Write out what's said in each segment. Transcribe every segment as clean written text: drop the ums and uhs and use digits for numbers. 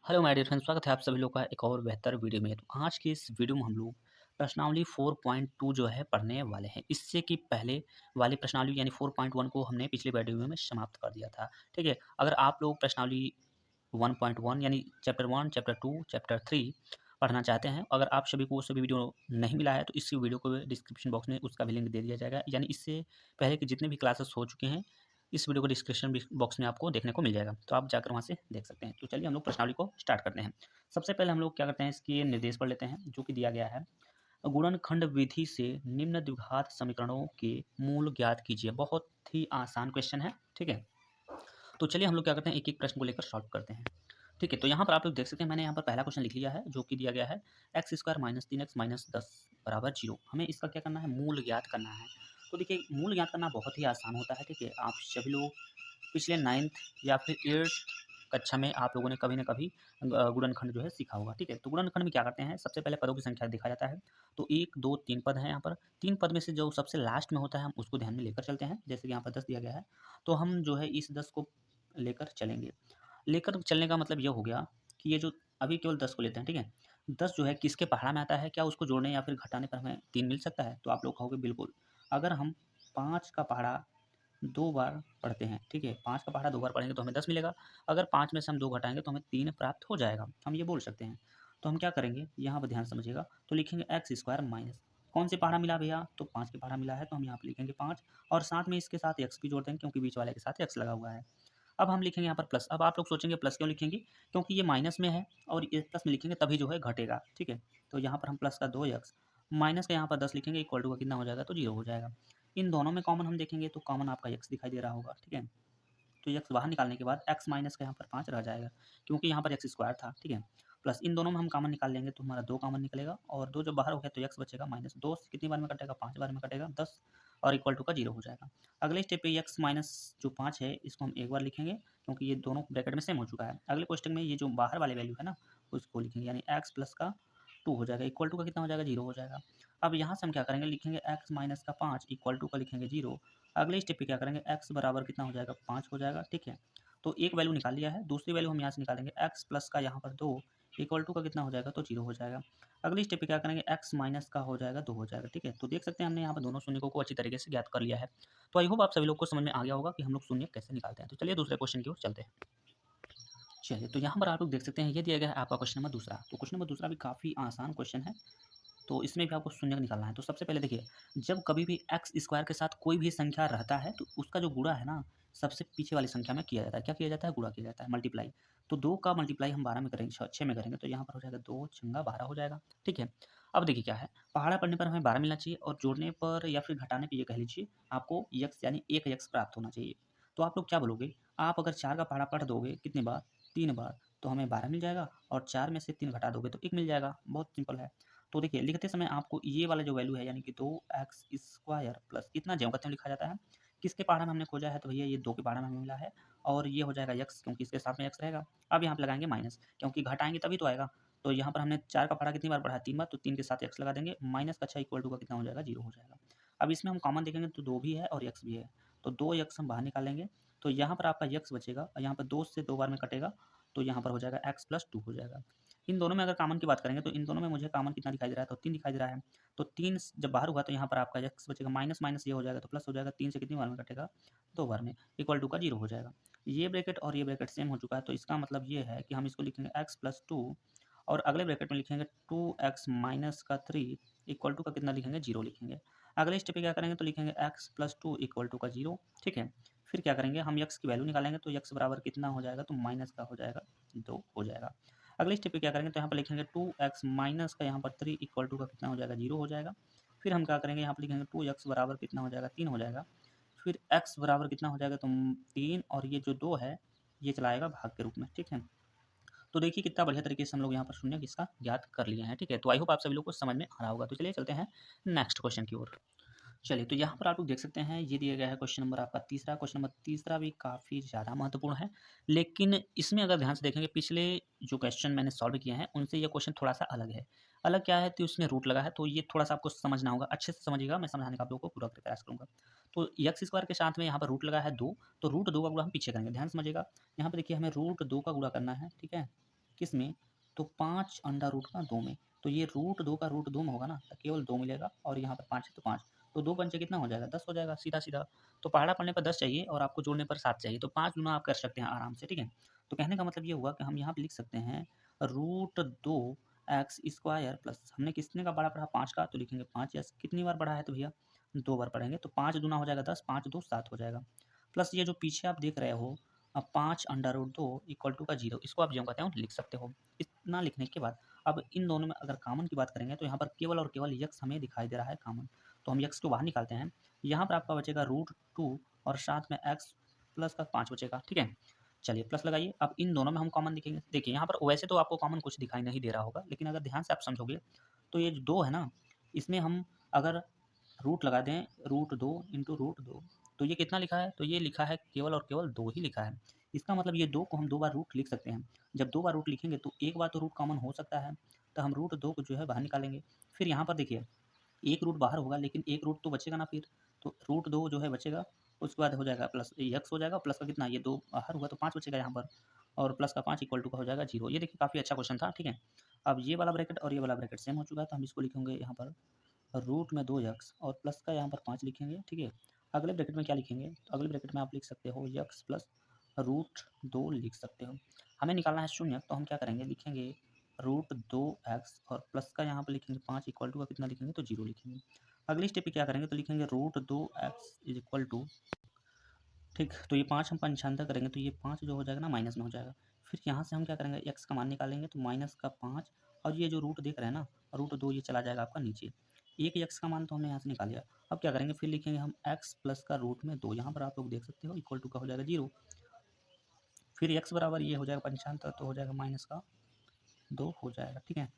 Hello my dear friends, स्वागत है आप सभी लोग का एक और बेहतर वीडियो में। तो आज की इस वीडियो में हम लोग प्रश्नावली 4.2 जो है पढ़ने वाले हैं। इससे कि पहले वाली प्रश्नावली यानी 4.1 को हमने पिछले वीडियो में समाप्त कर दिया था। ठीक है, अगर आप लोग प्रश्नावली 1.1 यानी चैप्टर 1, चैप्टर 2, चैप्टर 3 पढ़ना चाहते हैं, अगर आप सभी को वो सभी वीडियो नहीं मिला है तो इस वीडियो को डिस्क्रिप्शन बॉक्स में उसका भी लिंक दे दिया जाएगा। यानी इससे पहले के जितने भी क्लासेस हो चुके हैं, इस वीडियो को डिस्क्रिप्शन बॉक्स में आपको देखने को मिल जाएगा, तो आप जाकर वहाँ से देख सकते हैं। तो चलिए हम लोग प्रश्नावली को स्टार्ट करते हैं। सबसे पहले हम लोग क्या करते हैं, इसके निर्देश पढ़ लेते हैं जो कि दिया गया है। गुणनखंड विधि से निम्न द्विघात समीकरणों के मूल ज्ञात कीजिए। बहुत ही आसान क्वेश्चन है, ठीक है। तो चलिए हम लोग क्या करते हैं, एक एक प्रश्न को लेकर सॉल्व करते हैं। ठीक है, तो यहाँ पर आप लोग देख सकते हैं, मैंने यहाँ पर पहला क्वेश्चन लिख लिया है जो कि दिया गया है x square minus 3x minus 10 बराबर 0। हमें इसका क्या करना है, मूल ज्ञात करना है। तो देखिए मूल ज्ञात करना बहुत ही आसान होता है। ठीक है, आप सभी लोग पिछले 9th या फिर 8th कक्षा में आप लोगों ने कभी ना कभी गुणनखंड जो है सीखा होगा। ठीक है, तो गुणनखंड में क्या करते हैं, सबसे पहले पदों की संख्या देखा जाता है। तो 1 2 3 पद हैं यहाँ पर। 3 पद में से जो सबसे लास्ट में होता है हम उसको ध्यान में लेकर चलते हैं। जैसे कि यहाँ पर 10 दिया गया है, तो हम जो है इस 10 को लेकर चलेंगे। लेकर चलने का मतलब ये हो गया कि ये जो अभी केवल 10 को लेते हैं, ठीक है। 10 जो है किसके पहाड़ा में आता है, क्या उसको जोड़ने या फिर घटाने पर हमें 3 मिल सकता है? तो आप लोग कहोगे बिल्कुल। अगर हम 5 का पहाड़ा 2 बार पढ़ते हैं, ठीक है, 5 का पहाड़ा 2 बार पढ़ेंगे तो हमें 10 मिलेगा। अगर 5 में से हम 2 घटाएँगे तो हमें 3 प्राप्त हो जाएगा, हम ये बोल सकते हैं। तो हम क्या करेंगे, यहाँ पर ध्यान से समझिएगा, तो लिखेंगे एक्स स्क्वायर माइनस कौन से पहाड़ा मिला भैया, तो 5 के पहाड़ा मिला है, तो हम यहाँ पे लिखेंगे 5 और साथ में इसके साथ एक्स भी जोड़ देंगे क्योंकि बीच वाले के साथ एक्स लगा हुआ है। अब हम लिखेंगे यहाँ पर प्लस। अब आप लोग सोचेंगे प्लस क्यों लिखेंगे, क्योंकि ये माइनस में है और ये प्लस में लिखेंगे तभी जो है घटेगा, ठीक है। तो यहाँ पर हम प्लस का 2x माइनस का यहाँ पर 10 लिखेंगे, इक्वल टू का कितना हो जाएगा, तो 0 हो जाएगा। इन दोनों में कॉमन हम देखेंगे तो कॉमन आपका x दिखाई दे रहा होगा, ठीक है। तो x बाहर निकालने के बाद x माइनस का यहाँ पर 5 रह जाएगा क्योंकि यहाँ पर एक्स स्क्वायर था, ठीक है। प्लस इन दोनों में हम कॉमन निकाल लेंगे तो हमारा 2 कॉमन निकलेगा और 2 जब बाहर हो गया तो x बचेगा माइनस 2 से कितनी बार में कटेगा, 5 बार में कटेगा 10 और इक्वल टू का 0 हो जाएगा। अगले स्टेप पे x माइनस जो 5 है इसको हम एक बार लिखेंगे क्योंकि ये दोनों ब्रैकेट में सेम हो चुका है। अगले क्वेश्चन में ये जो बाहर वाले वैल्यू है ना उसको लिखेंगे, यानी x प्लस का 2 हो जाएगा, इक्वल टू का कितना हो जाएगा, 0 हो जाएगा। अब यहाँ से हम क्या करेंगे, लिखेंगे x माइनस का 5 इक्वल टू का लिखेंगे 0। अगले स्टेप पे क्या करेंगे, x बराबर कितना हो जाएगा, 5 हो जाएगा, ठीक है। तो एक वैल्यू निकाल लिया है, दूसरी वैल्यू हम यहाँ से निकालेंगे x प्लस का यहाँ पर 2 इक्वल टू का कितना हो जाएगा, तो 0 हो जाएगा। अगली स्टेप पे क्या करेंगे, x माइनस का हो जाएगा 2 हो जाएगा, ठीक है। तो देख सकते हैं हमने यहाँ पर दोनों शून्यों को अच्छी तरीके से ज्ञात कर लिया है। तो आई होप आप सभी लोग को समझ में आ गया होगा कि हम लोग शून्य कैसे निकालते हैं। तो चलिए दूसरे क्वेश्चन की ओर चलते हैं। चलिए, तो यहाँ पर आप लोग देख सकते हैं ये दिया गया है आपका क्वेश्चन नंबर दूसरा। तो क्वेश्चन नंबर दूसरा भी काफ़ी आसान क्वेश्चन है। तो इसमें भी आपको शून्य निकालना है। तो सबसे पहले देखिए, जब कभी भी एक्स स्क्वायर के साथ कोई भी संख्या रहता है तो उसका जो गुणा है ना, सबसे पीछे वाली संख्या में किया जाता है। क्या किया जाता है, गुणा किया जाता है, मल्टीप्लाई। तो 2 का मल्टीप्लाई हम 12 में करेंगे, 6 में करेंगे तो यहाँ पर हो जाएगा 2 छंगा 12 हो जाएगा, ठीक है। अब देखिए क्या है, पहाड़ा पढ़ने पर हमें 12 मिलना चाहिए और जोड़ने पर या फिर घटाने पर ये कह लीजिए आपको x यानी 1 x प्राप्त होना चाहिए। तो आप लोग क्या बोलोगे, आप अगर 4 का पहाड़ा पढ़ दोगे कितनी बार, 3 बार, तो हमें 12 मिल जाएगा और 4 में से 3 घटा दोगे तो 1 मिल जाएगा। बहुत सिंपल है। तो देखिए लिखते समय आपको ये वाला जो वैल्यू है यानी कि 2x स्क्वायर प्लस इतना ज्यों का त्यों लिखा जाता है। किसके पहाड़ा में हमने खोजा है, तो भैया ये 2 के पहाड़ा में हमें मिला है और ये हो जाएगा x क्योंकि इसके साथ में x रहेगा। अब यहाँ पे लगाएंगे माइनस क्योंकि घटाएंगे तभी तो आएगा। तो यहाँ पर हमने 4 का पहाड़ा कितनी बार पढ़ा है, 3 बार, तो 3 के साथ x लगा देंगे, माइनस का 6 इक्वल टू का कितना हो जाएगा, 0 हो जाएगा। अब इसमें हम कॉमन देखेंगे तो 2 भी है और x भी है, तो 2x हम बाहर निकालेंगे तो यहाँ पर आपका x बचेगा और यहाँ पर 2 से 2 बार में कटेगा तो यहाँ पर हो जाएगा x प्लस 2 हो जाएगा। इन दोनों में अगर कॉमन की बात करेंगे तो इन दोनों में मुझे कॉमन कितना दिखाई दे रहा है, तो 3 दिखाई दे रहा है। तो 3 जब बाहर हुआ तो यहाँ पर आपका x बचेगा, माइनस माइनस ये हो जाएगा तो प्लस हो जाएगा, 3 से कितनी बार में कटेगा, 2 बार में, इक्वल टू का 0 हो जाएगा। ये ब्रैकेट और ये ब्रैकेट सेम हो चुका है तो इसका मतलब ये है कि हम इसको लिखेंगे x प्लस 2 और अगले ब्रैकेट में लिखेंगे 2x माइनस का 3 इक्वल टू का कितना लिखेंगे, 0 लिखेंगे। अगले स्टेप पे क्या करेंगे तो लिखेंगे x प्लस 2 इक्वल टू का 0, ठीक है। फिर क्या करेंगे, हम x की वैल्यू निकालेंगे तो x बराबर कितना हो जाएगा, तो माइनस का हो जाएगा 2 हो जाएगा। अगले स्टेप पे क्या करेंगे तो यहाँ पर लिखेंगे 2x माइनस का यहाँ पर 3 इक्वल टू का कितना हो जाएगा, 0 हो जाएगा। फिर हम क्या करेंगे, यहाँ पर लिखेंगे 2x बराबर कितना हो जाएगा, 3 हो जाएगा। फिर x बराबर कितना हो जाएगा, तो 3 और ये जो 2 है ये चला आएगा भाग के रूप में, ठीक है। तो देखिए कितना बढ़िया तरीके से हम लोग यहाँ पर शून्य किसका ज्ञात कर लिए हैं, ठीक है। तो आई होप आप सभी लोग को समझ में आ रहा होगा। तो चलिए चलते हैं नेक्स्ट क्वेश्चन की ओर। चलिए, तो यहाँ पर आप लोग देख सकते हैं ये दिया गया है क्वेश्चन नंबर आपका तीसरा। क्वेश्चन नंबर तीसरा भी काफ़ी ज़्यादा महत्वपूर्ण है, लेकिन इसमें अगर ध्यान से देखेंगे पिछले जो क्वेश्चन मैंने सॉल्व किए हैं उनसे ये क्वेश्चन थोड़ा सा अलग है। अलग क्या है, तो उसमें रूट लगा है, तो ये थोड़ा सा आपको समझना होगा, अच्छे से समझिएगा, मैं समझाने का आप लोगों को पूरा प्रयास करूँगा। तो एक्स स्क्वायर के साथ में यहाँ पर रूट लगा है 2, तो रूट 2 का गुणा हम पीछे करेंगे, ध्यान से समझिएगा। यहाँ पर देखिए हमें रूट 2 का गुणा करना है, ठीक है। किस में? तो 5 अंडर रूट का 2 में। तो ये रूट 2 का रूट 2 में होगा ना, तो केवल 2 मिलेगा और यहाँ पर 5 है तो 5। तो 2 पंचे कितना हो जाएगा? 10 हो जाएगा सीधा-सीधा। तो पहाड़ा पढ़ने पर 10 चाहिए और आपको जोड़ने पर 7 चाहिए, तो 5 गुना आप कर सकते हैं आराम से, ठीक है? तो कहने का मतलब ये हुआ कि हम यहाँ पे लिख सकते हैं रूट 2 एक्स स्क्वायर प्लस हमने कितने का बड़ा पढ़ा? 5 का, तो लिखेंगे 5 एक्स। कितनी बार बढ़ा है तो भैया 2 बार पढ़ेंगे, तो 5 दूना हो जाएगा 10, 5 2 7 हो जाएगा। प्लस ये जो पीछे आप देख रहे हो 5 अंडर रूट 2 इक्वल टू का 0, इसको आप जो कहते हैं लिख सकते हो। इतना लिखने के बाद अब इन दोनों में अगर कॉमन की बात करेंगे तो यहाँ पर केवल और केवल यक्स हमें दिखाई दे रहा है कॉमन, तो हम यक्स को बाहर निकालते हैं। यहाँ पर आपका बचेगा रूट 2 और साथ में एक्स प्लस का 5 बचेगा, ठीक है? चलिए प्लस लगाइए। अब इन दोनों में हम कॉमन दिखेंगे, देखिए यहाँ पर वैसे तो आपको कॉमन कुछ दिखाई नहीं दे रहा होगा, लेकिन अगर ध्यान से आप समझोगे तो ये जो 2 है ना, इसमें हम अगर रूट लगा दें रूट 2 इंटू रूट 2, तो ये कितना लिखा है? तो ये लिखा है केवल और केवल 2 ही लिखा है। इसका मतलब ये 2 को हम 2 बार रूट लिख सकते हैं। जब 2 बार रूट लिखेंगे तो एक बार तो रूट कॉमन हो सकता है, तो हम रूट 2 को जो है बाहर निकालेंगे। फिर यहाँ पर देखिए एक रूट बाहर होगा लेकिन एक रूट तो बचेगा ना फिर, तो रूट 2 जो है बचेगा, उसके बाद हो जाएगा प्लस एक्स हो जाएगा, प्लस का कितना ये 2 बाहर हुआ तो 5 बचेगा यहाँ पर, और प्लस का 5 इक्वल टू का हो जाएगा 0। ये देखिए काफ़ी अच्छा क्वेश्चन था, ठीक है? अब ये वाला ब्रैकेट और ये वाला ब्रैकेट सेम हो चुका है, तो हम इसको लिखेंगे यहाँ पर रूट में 2 एक्स और प्लस का यहाँ पर 5 लिखेंगे, ठीक है? अगले ब्रैकेट में क्या लिखेंगे? तो अगले ब्रैकेट में आप लिख सकते हो एक्स प्लस रूट 2 लिख सकते हो। हमें निकालना है शून्य, तो हम क्या करेंगे? लिखेंगे रूट 2 एक्स और प्लस का यहाँ पर लिखेंगे 5 इक्वल टू का कितना लिखेंगे? तो 0 लिखेंगे। अगली स्टेप पे क्या करेंगे? तो लिखेंगे root 2 x is equal to, ठीक, तो ये 5 हम पंचांतर करेंगे तो ये 5 जो हो जाएगा ना माइनस में हो जाएगा। फिर यहाँ से हम क्या करेंगे? एक्स का मान निकालेंगे तो माइनस का 5 और ये जो रूट देख रहे हैं ना, रूट 2 ये चला जाएगा आपका नीचे। एक एक्स का मान तो हमने यहाँ से निकाल लिया। अब क्या करेंगे? फिर लिखेंगे हम एक्स प्लस का रूट में 2, यहाँ पर आप लोग देख सकते हो इक्वल टू का हो जाएगा 0। फिर एक्स बराबर ये हो जाएगा पंचांतर, तो हो जाएगा माइनस का 2 हो जाएगा, ठीक है?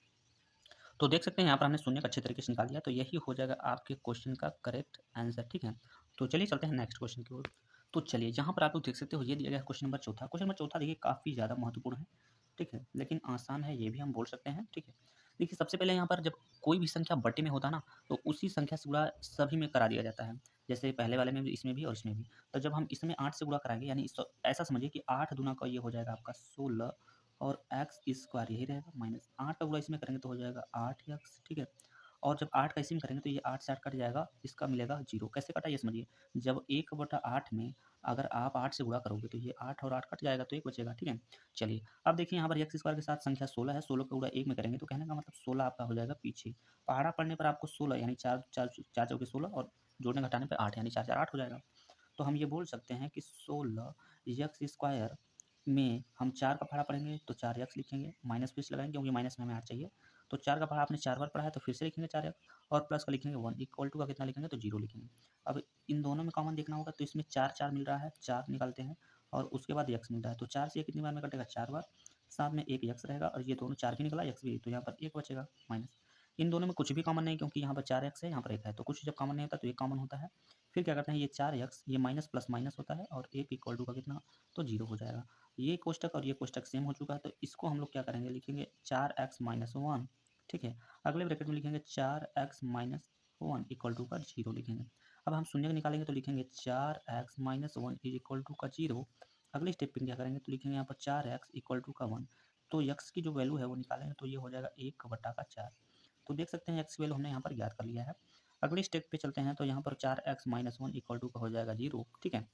तो देख सकते हैं यहाँ पर हमने शून्य का अच्छे तरीके से निकाल दिया, तो यही हो जाएगा आपके क्वेश्चन का करेक्ट आंसर, ठीक है? तो चलिए चलते हैं नेक्स्ट क्वेश्चन की ओर। तो चलिए यहाँ पर आप लोग देख सकते हो ये दिया गया है क्वेश्चन नंबर चौथा। क्वेश्चन नंबर चौथा देखिए काफ़ी ज़्यादा महत्वपूर्ण है, ठीक है? लेकिन आसान है ये भी हम बोल सकते हैं, ठीक है? देखिए सबसे पहले यहाँ पर जब कोई भी संख्या बटे में होता है ना, तो उसी संख्या से गुणा सभी में करा दिया जाता है। जैसे पहले वाले में भी, इसमें भी और इसमें भी। तो जब हम इसमें 8 से गुणा कराएंगे यानी ऐसा समझिए कि 8 दूना का ये हो जाएगा आपका 16 और एक्स स्क्वायर यही रहेगा, माइनस 8 का गुणा इसमें करेंगे तो हो जाएगा 8 एक्स, ठीक है? और जब 8 का इसी में करेंगे तो ये 8 से 8 कट जाएगा, इसका मिलेगा 0। कैसे कटा ये समझिए। जब 1/8 में अगर आप 8 से गुणा करोगे तो ये 8 और 8 कट जाएगा तो 1 बचेगा, ठीक है? चलिए अब देखिए यहाँ पर एक्स स्क्वायर के साथ संख्या 16 है, 16 का गुणा 1 में करेंगे तो कहने का मतलब 16 आपका हो जाएगा पीछे। पहाड़ा पढ़ने पर आपको 16 यानी 4 4 4 चौके 16 और जोड़ने घटाने पर 8 यानी 4 4 8 हो जाएगा। तो हम ये बोल सकते हैं कि 16 एक्स स्क्वायर में हम 4 का पहाड़ा पढ़ेंगे तो 4 एक्स लिखेंगे, माइनस फिर से लगाएंगे क्योंकि माइनस में हमें 8 चाहिए। तो 4 का पहाड़ा आपने 4 बार पढ़ा है तो फिर से लिखेंगे 4 एक्स और प्लस का लिखेंगे 1 इक्वल टू का कितना लिखेंगे? तो 0 लिखेंगे। अब इन दोनों में कॉमन देखना होगा तो इसमें 4 4 मिल रहा है, 4 निकालते हैं और उसके बाद एक्स मिल रहा है, तो 4 से ये कितनी बार में कटेगा? 4 बार। साथ में एक एक्स रहेगा और ये दोनों 4 भी निकला एक्स भी, तो यहाँ पर 1 बचेगा माइनस। इन दोनों में कुछ भी कॉमन नहीं क्योंकि यहाँ पर 4 एक्स है, यहाँ पर 1 है, तो कुछ जब कॉमन नहीं होता तो 1 कॉमन होता है। फिर क्या करते हैं? ये 4 एक्स ये माइनस प्लस माइनस होता है और 1 इक्वल टू का कितना? तो 0 हो जाएगा। ये कोष्टक और ये कोष्टक सेम हो चुका है, तो इसको हम लोग क्या करेंगे? लिखेंगे 4x माइनस 1, ठीक है? अगले ब्रैकेट में लिखेंगे 4x माइनस 1 इक्वल टू का 0 लिखेंगे। अब हम शून्य निकालेंगे तो लिखेंगे 4x minus 1 is equal to का 0। अगले स्टेप पे क्या करेंगे? तो लिखेंगे यहाँ पर 4x इक्वल टू का 1। तो x की जो वैल्यू है वो निकालेंगे तो ये हो जाएगा 1/4। तो देख सकते हैं x की वैल्यू हमने यहाँ पर ज्ञात कर लिया है। अगले स्टेप पे चलते हैं तो यहाँ पर 4x माइनस 1 इक्वल टू का हो जाएगा 0, ठीक है?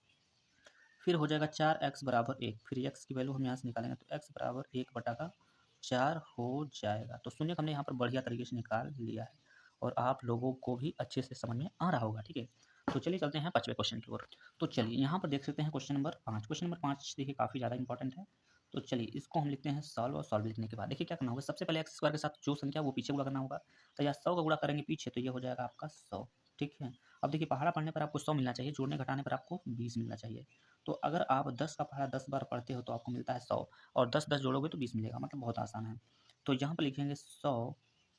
फिर हो जाएगा 4x बराबर 1, फिर x की वैल्यू हम यहाँ से निकालेंगे तो x बराबर 1/4 हो जाएगा। तो शून्य हमने यहाँ पर बढ़िया तरीके से निकाल लिया है और आप लोगों को भी अच्छे से समझ में आ रहा होगा, ठीक है? तो चलिए चलते हैं 5वें क्वेश्चन की ओर। तो चलिए यहाँ पर देख सकते हैं क्वेश्चन नंबर 5। क्वेश्चन नंबर 5 देखिए काफ़ी ज़्यादा इंपॉर्टेंट है। तो चलिए इसको हम लिखते हैं सॉल्व, और सॉल्व लिखने के बाद देखिए क्या करना होगा? सबसे पहले एक्स स्क्वायर के साथ जो संख्या वो पीछे गुणा करना होगा। तो यहाँ 100 का गुणा करेंगे पीछे तो ये हो जाएगा आपका 100, ठीक है? अब देखिए पहाड़ा पढ़ने पर आपको 100 मिलना चाहिए, जोड़ने घटाने पर आपको 20 मिलना चाहिए। तो अगर आप 10 का पहाड़ा 10 बार पढ़ते हो तो आपको मिलता है 100 और 10 जोड़ोगे तो 20 मिलेगा, मतलब बहुत आसान है। तो यहाँ पर लिखेंगे 100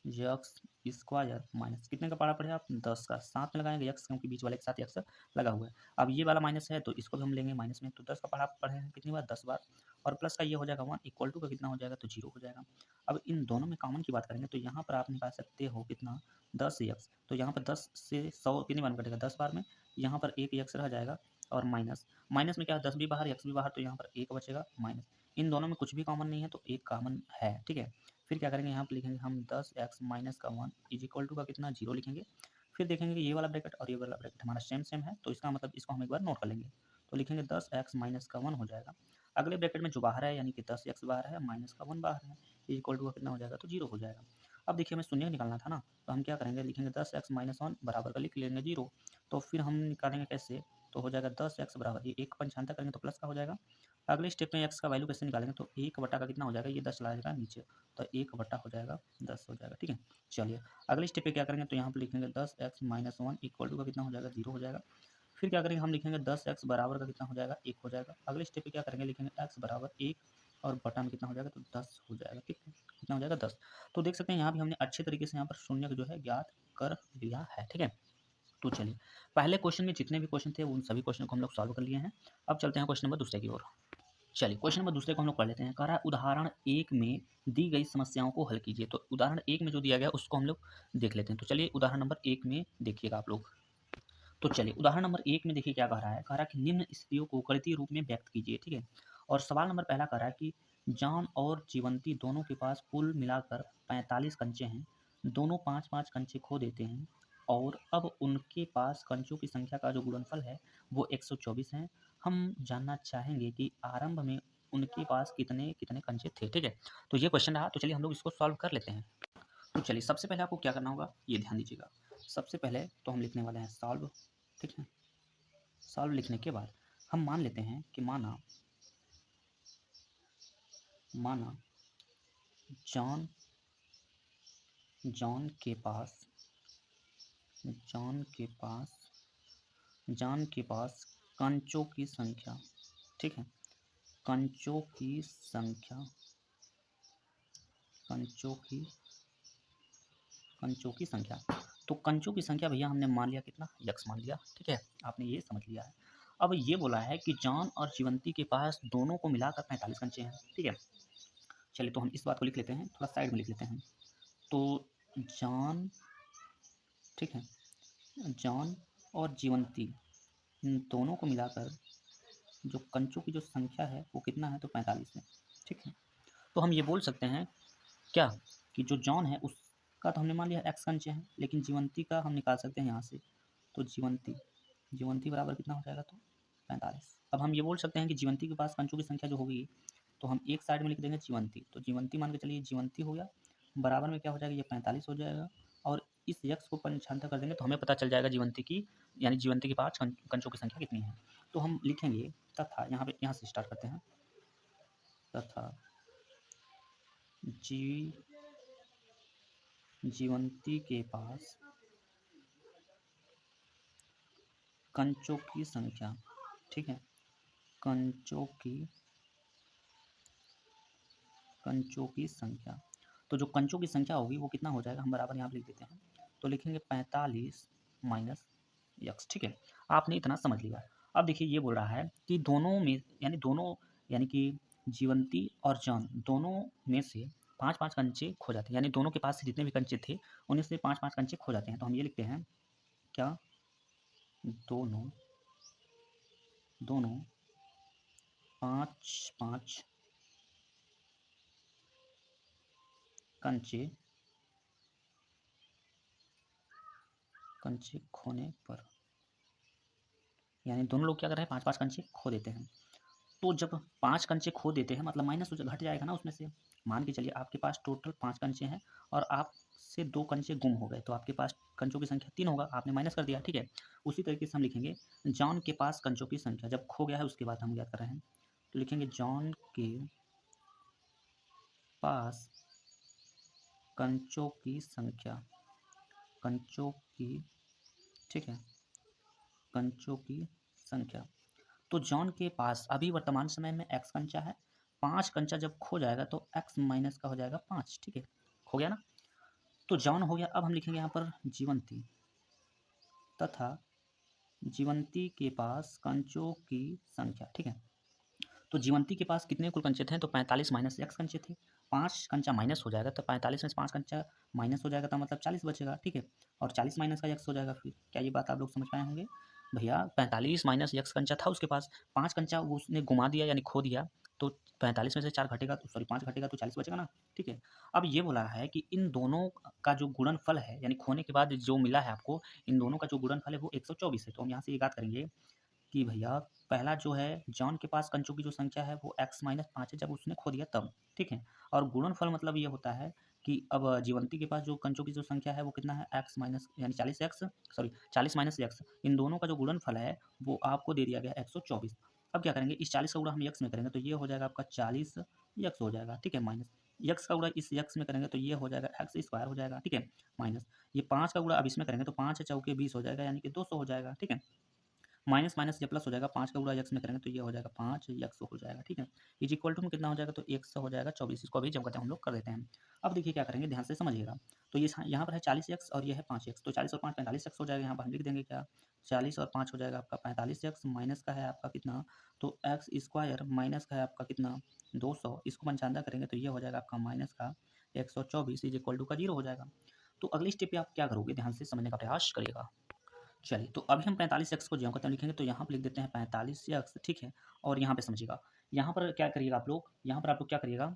एक्स स्क्वायर माइनस कितने का पहाड़ा पढ़े आप? 10 का। साथ में लगाएंगे एक्स क्योंकि बीच वाले के साथ एक्स लगा हुआ है। अब ये वाला माइनस है तो इसको भी हम लेंगे माइनस में, तो 10 का पहाड़ा पढ़े हैं कितनी बार? 10 बार और प्लस का ये हो जाएगा 1 इक्वल टू का कितना हो जाएगा? तो 0 हो जाएगा। अब इन दोनों में कॉमन की बात करेंगे तो यहाँ पर आप निकाल सकते हो कितना? 10 एक्स। तो यहाँ पर 10 से 100 कितनी बार में कटेगा? 10 बार में। यहाँ पर एक एक्स रह जाएगा और माइनस, माइनस में क्या है? 10 भी बाहर एक्स भी बाहर, तो यहाँ पर 1 बचेगा माइनस। इन दोनों में कुछ भी कॉमन नहीं है तो एक कॉमन है, ठीक है। फिर क्या करेंगे, यहाँ पे लिखेंगे हम 10x माइनस का 1 इज इक्वल टू का कितना 0 लिखेंगे। फिर देखेंगे कि ये वाला ब्रैकेट और ये वाला ब्रैकेट हमारा सेम सेम है, तो इसका मतलब इसको हम एक बार नोट कर लेंगे। तो लिखेंगे 10x माइनस का 1 हो जाएगा। अगले ब्रैकेट में जो बाहर है यानी कि 10x बाहर है, माइनस का 1 बाहर है, इज इक्वल टू का कितना हो जाएगा, तो 0 हो जाएगा। अब देखिए हमें शून्य निकालना था ना, तो हम क्या करेंगे, लिखेंगे 10x माइनस 1 बराबर का लिख लेंगे 0। तो फिर हम निकालेंगे कैसे, तो हो जाएगा 10x बराबर, ये 1 पंचांतर करेंगे तो प्लस का हो जाएगा। अगले स्टेप में x का वैल्यू कैसे निकालेंगे, तो 1 बटा का कितना हो जाएगा, ये 10 चला जाएगा नीचे, तो 1 बटा हो जाएगा 10 हो जाएगा, ठीक है। चलिए अगले स्टेप पे क्या करेंगे, तो यहाँ पे लिखेंगे 10x माइनस 1 इक्वल टू का कितना हो जाएगा, 0 हो जाएगा। फिर क्या करेंगे, हम लिखेंगे 10x बराबर का कितना हो जाएगा, 1 हो जाएगा। अगले स्टेप पे क्या करेंगे, लिखेंगे x बराबर 1 और बटा में कितना हो जाएगा, तो 10 हो जाएगा, ठीक है। कितना हो जाएगा 10। तो देख सकते हैं यहाँ भी हमने अच्छे तरीके से यहाँ पर शून्य को जो है ज्ञात कर लिया है, ठीक है। तो चलिए पहले क्वेश्चन में जितने भी क्वेश्चन थे उन सभी क्वेश्चन को हम लोग सॉल्व कर लिए हैं। अब चलते हैं क्वेश्चन नंबर दूसरे की ओर। चलिए क्वेश्चन नंबर दूसरे को हम लोग पढ़ लेते हैं। कह रहा है उदाहरण 1 में दी गई समस्याओं को हल कीजिए। तो उदाहरण 1 में जो दिया गया उसको हम लोग देख लेते हैं। तो चलिए उदाहरण नंबर 1 में देखिएगा आप लोग। तो चलिए उदाहरण नंबर 1 में देखिए क्या कह रहा है। कह रहा है कि निम्न स्थितियों को गणितीय रूप में व्यक्त कीजिए, ठीक है। और सवाल नंबर पहला कह रहा है कि जॉन और जीवंती दोनों के पास कुल मिलाकर 45 कंचे हैं। दोनों 5-5 कंचे खो देते हैं और अब उनके पास कंचों की संख्या का जो गुणनफल है वो 124 है। हम जानना चाहेंगे कि आरंभ में उनके पास कितने कितने कंचे थे, ठीक है। तो ये क्वेश्चन रहा, तो चलिए हम लोग इसको सॉल्व कर लेते हैं। तो चलिए सबसे पहले आपको क्या करना होगा ये ध्यान दीजिएगा। सबसे पहले तो हम लिखने वाले हैं सॉल्व, ठीक है। सॉल्व लिखने के बाद हम मान लेते हैं कि माना जॉन जॉन के पास जॉन के पास जॉन के पास कंचों की संख्या, ठीक है, कंचों की संख्या कंचों की कंचों की संख्या। तो कंचों की संख्या भैया हमने मान लिया कितना, यक्स मान लिया, ठीक है। आपने ये समझ लिया है। अब ये बोला है कि जॉन और जीवंती के पास दोनों को मिलाकर 45 कंचे हैं, ठीक है। चलिए तो हम इस बात को लिख लेते हैं, थोड़ा साइड में लिख लेते हैं। तो जॉन, ठीक है, जॉन और जीवंती इन दोनों को मिलाकर जो कंचों की जो संख्या है वो कितना है, तो 45 है, ठीक है। तो हम ये बोल सकते हैं क्या कि जो जॉन है उसका तो हमने मान लिया एक्स कंचे हैं, लेकिन जीवंती का हम निकाल सकते हैं यहाँ से। तो जीवंती जीवंती बराबर कितना हो जाएगा, तो 45। अब हम ये बोल सकते हैं कि जीवंती के पास कंचों की संख्या जो होगी, तो हम एक साइड में लिख देंगे जीवंती। तो जीवंती मान के चलिए जीवंती हो गया, बराबर में क्या हो जाएगा, ये 45 हो जाएगा। और इस यक्स को पंचांतर कर देंगे तो हमें पता चल जाएगा जीवंती की, यानी जीवंती के पास कंचों की संख्या कितनी है। तो हम लिखेंगे तथा, यहाँ से स्टार्ट करते हैं, तथा जीवंती के पास कंचों की संख्या, ठीक है, कंचों की संख्या। तो जो कंचों की संख्या होगी वो कितना हो जाएगा, हम बराबर यहाँ पे लिख देते हैं। तो लिखेंगे 45 माइनस यक्स, ठीक है। आपने इतना समझ लिया। अब देखिए ये बोल रहा है कि दोनों यानी कि जीवंती और जॉन दोनों में से 5-5 कंचे खो जाते हैं, यानी दोनों के पास से जितने भी कंचे थे उनमें से 5-5 कंचे खो जाते हैं। तो हम ये लिखते हैं क्या, दोनों 5-5 कंचे खोने पर, यानी दोनों लोग क्या कर रहे हैं, 5-5 कंचे खो देते हैं। तो जब 5 कंचे खो देते हैं मतलब माइनस घट जाएगा ना उसमें से। मान के चलिए आपके पास टोटल 5 कंचे हैं और आपसे 2 कंचे गुम हो गए, तो आपके पास कंचों की संख्या 3 होगा, आपने माइनस कर दिया, ठीक है। उसी तरीके से हम लिखेंगे जॉन के पास कंचों की संख्या जब खो गया है उसके बाद हम याद कर रहे हैं, तो लिखेंगे जॉन के पास कंचों की संख्या, कंचों की, ठीक है, कंचों की संख्या। तो जॉन के पास अभी वर्तमान समय में एक्स कंचा है, 5 कंचा जब खो जाएगा तो एक्स माइनस का हो जाएगा 5, ठीक है, हो गया ना। तो जॉन हो गया। अब हम लिखेंगे यहाँ पर जीवंती, तथा जीवंती के पास कंचों की संख्या, ठीक है। तो जीवंती के पास कितने कुल कंचे थे, तो 45 माइनस एक्स कंचे थे। 5 कंचा माइनस हो जाएगा, तो 45 में से 5 कंचा माइनस हो जाएगा तो मतलब 40 बचेगा, ठीक है। और 40 माइनस का एक्स हो जाएगा। फिर क्या ये बात आप लोग समझ पाए होंगे भैया, 45 माइनस एक्स कंचा था उसके पास, 5 कंचा वो उसने घुमा दिया यानी खो दिया, तो 45 में से 4 घटेगा तो सॉरी 5 घटेगा तो 40 बचेगा ना, ठीक है। अब ये बोला है कि इन दोनों का जो गुणनफल है, यानी खोने के बाद जो मिला है आपको, इन दोनों का जो गुणनफल है वो 124 है। तो हम यहाँ से ये याद करेंगे कि भैया पहला जो है जॉन के पास कंचों की जो संख्या है वो x माइनस 5 है जब उसने खो दिया तब, ठीक है। और गुणनफल मतलब ये होता है कि अब जीवंती के पास जो कंचों की जो संख्या है वो कितना है x माइनस यानी 40 माइनस x, इन दोनों का जो गुणनफल है वो आपको दे दिया गया है 124। अब क्या करेंगे, इस 40 का गुणा हम x में करेंगे तो ये हो जाएगा आपका 40 x हो जाएगा, ठीक है, माइनस x का गुणा इस x में करेंगे तो ये हो जाएगा x स्क्वायर हो जाएगा, ठीक है, माइनस ये 5 का गुणा अब इसमें करेंगे तो 5 चौके 20 हो जाएगा यानी कि 200 हो जाएगा, ठीक है। माइनस माइनस ये प्लस हो जाएगा, 5 का गुणा यक्स में करेंगे तो ये हो जाएगा 5 यक्स हो जाएगा, ठीक है। इज इक्वल टू में कितना हो जाएगा तो 100 हो जाएगा 24। इसको अभी जब करते हैं हम लोग कर देते हैं। अब देखिए क्या करेंगे, ध्यान से समझिएगा। तो ये यहाँ पर है 40 यक्स और ये है 5 यक्स, तो 40 और 5 45 यक्स हो जाएगा। यहाँ पर हम लिख देंगे क्या, 40 और 5 हो जाएगा आपका 45 यक्स, माइनस का है आपका कितना, तो एक्स स्क्वायर माइनस का है आपका कितना 200, इसको 55 करेंगे तो ये हो जाएगा आपका माइनस का 124 इज इक्वल टू का 0 हो जाएगा। तो अगली स्टेप पे आप क्या करोगे, ध्यान से समझने का प्रयास करिएगा। चलिए तो अभी हम 45 एक्स को ज्यों का त्यों लिखेंगे तो यहाँ पर लिख देते हैं 45 एक्स, ठीक है। और यहाँ पे समझिएगा, यहाँ पर क्या करिएगा आप लोग, यहाँ पर आप लोग क्या करिएगा,